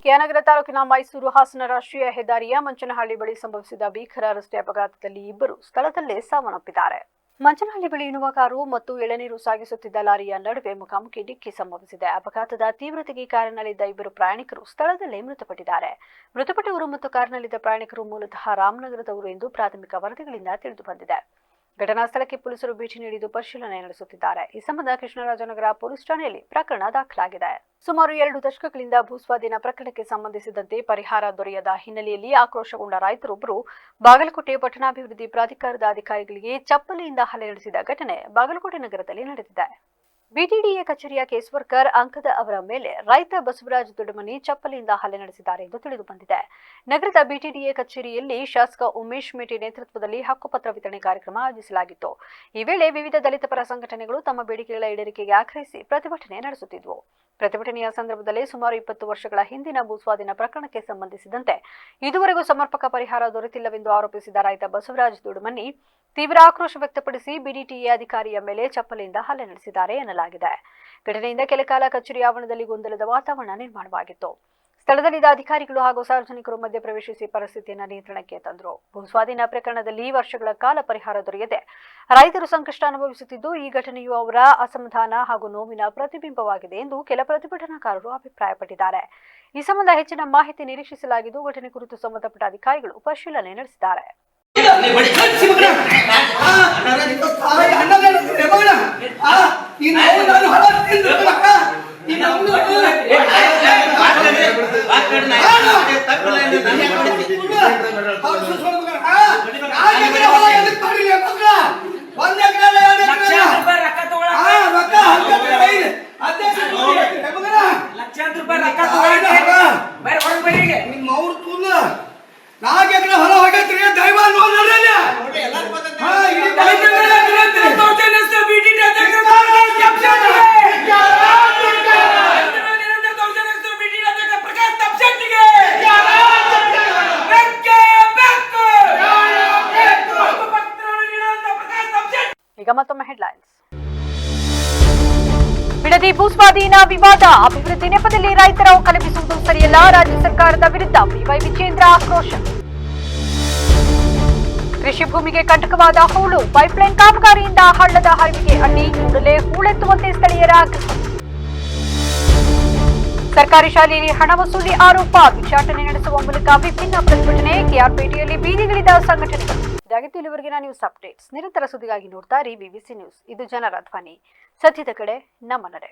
ಕೆನಗರ ತಾಲೂಕಿನ ಮೈಸೂರು ಹಾಸನ ರಾಷ್ಟ್ರೀಯ ಹೆದ್ದಾರಿಯ ಮಂಚನಹಳ್ಳಿ ಬಳಿ ಸಂಭವಿಸಿದ ಭೀಕರ ರಸ್ತೆ ಅಪಘಾತದಲ್ಲಿ ಇಬ್ಬರು ಸ್ಥಳದಲ್ಲೇ ಸಾವನ್ನಪ್ಪಿದ್ದಾರೆ. ಮಂಚನಹಳ್ಳಿ ಬಳಿ ಇನ್ನುವ ಕಾರು ಮತ್ತು ಎಳನೀರು ಸಾಗಿಸುತ್ತಿದ್ದ ಲಾರಿಯ ನಡುವೆ ಮುಖಾಮುಖಿ ಡಿಕ್ಕಿ ಸಂಭವಿಸಿದೆ. ಅಪಘಾತದ ತೀವ್ರತೆಗೆ ಕಾರಿನಲ್ಲಿದ್ದ ಇಬ್ಬರು ಪ್ರಯಾಣಿಕರು ಸ್ಥಳದಲ್ಲೇ ಮೃತಪಟ್ಟಿದ್ದಾರೆ. ಮೃತಪಟ್ಟವರು ಮತ್ತು ಕಾರಿನಲ್ಲಿದ್ದ ಪ್ರಯಾಣಿಕರು ಮೂಲತಃ ರಾಮನಗರದವರು ಎಂದು ಪ್ರಾಥಮಿಕ ವರದಿಗಳಿಂದ ತಿಳಿದು ಬಂದಿದೆ. ಘಟನಾ ಸ್ಥಳಕ್ಕೆ ಪೊಲೀಸರು ಭೇಟಿ ನೀಡಿದ್ದು ಪರಿಶೀಲನೆ ನಡೆಸುತ್ತಿದ್ದಾರೆ. ಈ ಸಂಬಂಧ ಕೃಷ್ಣರಾಜನಗರ ಪೊಲೀಸ್ ಠಾಣೆಯಲ್ಲಿ ಪ್ರಕರಣ ದಾಖಲಾಗಿದೆ. ಸುಮಾರು 2 ದಶಕಗಳಿಂದ ಭೂಸ್ವಾಧೀನ ಪ್ರಕರಣಕ್ಕೆ ಸಂಬಂಧಿಸಿದಂತೆ ಪರಿಹಾರ ದೊರೆಯದ ಹಿನ್ನೆಲೆಯಲ್ಲಿ ಆಕ್ರೋಶಗೊಂಡ ರೈತರೊಬ್ಬರು ಬಾಗಲಕೋಟೆ ಪಟ್ಟಣಾಭಿವೃದ್ಧಿ ಪ್ರಾಧಿಕಾರದ ಅಧಿಕಾರಿಗಳಿಗೆ ಚಪ್ಪಲಿಯಿಂದ ಹಲ್ಲೆ ನಡೆಸಿದ ಘಟನೆ ಬಾಗಲಕೋಟೆ ನಗರದಲ್ಲಿ ನಡೆದಿದೆ. ಬಿಟಿಡಿಎ ಕಚೇರಿಯ ಕೇಸ್ ವರ್ಕರ್ ಅಂಕದ ಅವರ ಮೇಲೆ ರೈತ ಬಸವರಾಜ್ ದೊಡ್ಡಮನಿ ಚಪ್ಪಲಿಯಿಂದ ಹಲ್ಲೆ ನಡೆಸಿದ್ದಾರೆ ಎಂದು ತಿಳಿದು ಬಂದಿದೆ. ನಗರದ ಬಿಟಿಡಿಎ ಕಚೇರಿಯಲ್ಲಿ ಶಾಸಕ ಉಮೇಶ್ ಮೇಟಿ ನೇತೃತ್ವದಲ್ಲಿ ಹಕ್ಕುಪತ್ರ ವಿತರಣೆ ಕಾರ್ಯಕ್ರಮ ಆಯೋಜಿಸಲಾಗಿತ್ತು. ಈ ವೇಳೆ ವಿವಿಧ ದಲಿತ ಪರ ಸಂಘಟನೆಗಳು ತಮ್ಮ ಬೇಡಿಕೆಗಳ ಈಡೇರಿಕೆಗೆ ಆಗ್ರಹಿಸಿ ಪ್ರತಿಭಟನೆ ನಡೆಸುತ್ತಿದ್ದವು. ಪ್ರತಿಭಟನೆಯ ಸಂದರ್ಭದಲ್ಲಿ ಸುಮಾರು 20 ವರ್ಷಗಳ ಹಿಂದಿನ ಭೂಸ್ವಾಧೀನ ಪ್ರಕರಣಕ್ಕೆ ಸಂಬಂಧಿಸಿದಂತೆ ಇದುವರೆಗೂ ಸಮರ್ಪಕ ಪರಿಹಾರ ದೊರೆತಿಲ್ಲವೆಂದು ಆರೋಪಿಸಿದ ರೈತ ಬಸವರಾಜ್ ದೊಡ್ಡಮನಿ ತೀವ್ರ ಆಕ್ರೋಶ ವ್ಯಕ್ತಪಡಿಸಿ ಬಿಡಿಟಿಎ ಅಧಿಕಾರಿಯ ಮೇಲೆ ಚಪ್ಪಲಿಯಿಂದ ಹಲ್ಲೆ ನಡೆಸಿದ್ದಾರೆ ಎನ್ನಲಾಗಿದೆ. ಘಟನೆಯಿಂದ ಕೆಲಕಾಲ ಕಚೇರಿ ಆವರಣದಲ್ಲಿ ಗೊಂದಲದ ವಾತಾವರಣ ನಿರ್ಮಾಣವಾಗಿತ್ತು. ಸ್ಥಳದಲ್ಲಿದ್ದ ಅಧಿಕಾರಿಗಳು ಹಾಗೂ ಸಾರ್ವಜನಿಕರು ಮಧ್ಯಪ್ರವೇಶಿಸಿ ಪರಿಸ್ಥಿತಿಯನ್ನು ನಿಯಂತ್ರಣಕ್ಕೆ ತಂದರು. ಭೂಸ್ವಾಧೀನ ಪ್ರಕರಣದಲ್ಲಿ ವರ್ಷಗಳ ಕಾಲ ಪರಿಹಾರ ದೊರೆಯದೆ ರೈತರು ಸಂಕಷ್ಟ ಅನುಭವಿಸುತ್ತಿದ್ದು, ಈ ಘಟನೆಯು ಅವರ ಅಸಮಾಧಾನ ಹಾಗೂ ನೋವಿನ ಪ್ರತಿಬಿಂಬವಾಗಿದೆ ಎಂದು ಕೆಲ ಪ್ರತಿಭಟನಾಕಾರರು ಅಭಿಪ್ರಾಯಪಟ್ಟಿದ್ದಾರೆ. ಈ ಸಂಬಂಧ ಹೆಚ್ಚಿನ ಮಾಹಿತಿ ನಿರೀಕ್ಷಿಸಲಾಗಿದ್ದು, ಘಟನೆ ಕುರಿತು ಸಂಬಂಧಪಟ್ಟ ಅಧಿಕಾರಿಗಳು ಪರಿಶೀಲನೆ ನಡೆಸಿದ್ದಾರೆ. ಈಗ ಮತ್ತೊಮ್ಮೆ ಹೆಡ್ಲೈನ್ಸ್. ಬಿಡದಿ ಭೂಸ್ವಾಧೀನ ವಿವಾದ, ಅಭಿವೃದ್ಧಿ ನೆಪದಲ್ಲಿ ರೈತರ ಕಲಬಿಸುವುದು ಸರಿಯಲ್ಲ, ರಾಜ್ಯ ಸರ್ಕಾರದ ವಿರುದ್ಧ ಬಿವೈ ವಿಜೇಂದ್ರ ಆಕ್ರೋಶ. ಕೃಷಿ ಭೂಮಿಗೆ ಕಂಟಕವಾದ ಹೂಳು, ಪೈಪ್ಲೈನ್ ಕಾಮಗಾರಿಯಿಂದ ಹಳ್ಳದ ಹರಿವಿಗೆ ಅಡ್ಡಿ, ಕೂಡಲೇ ಹೂಳೆತ್ತುವಂತೆ ಸ್ಥಳೀಯರ ಆಗ್ರಹ. ಸರ್ಕಾರಿ ಶಾಲೆಯಲ್ಲಿ ಹಣ ವಸೂಲಿ ಆರೋಪ, ಭಿಕ್ಷಾಟನೆ ನಡೆಸುವ ಮೂಲಕ ವಿಭಿನ್ನ ಪ್ರತಿಭಟನೆ, ಕೆಆರ್ಪೇಟೆಯಲ್ಲಿ ಬೀದಿಗಿಳಿದ ಸಂಘಟನೆಗಳು. ಇದಾಗಿತ್ತು ಇಲ್ಲಿವರೆಗಿನ ನ್ಯೂಸ್ ಅಪ್ಡೇಟ್ಸ್. ನಿರಂತರ ಸುದ್ದಿಗಾಗಿ ನೋಡ್ತಾ ಇರಿ ವಿವಿಸಿ ನ್ಯೂಸ್. ಇದು ಜನರ ಧ್ವನಿ, ಸತ್ಯದ ಕಡೆ ನಮ್ಮ ನಡೆ.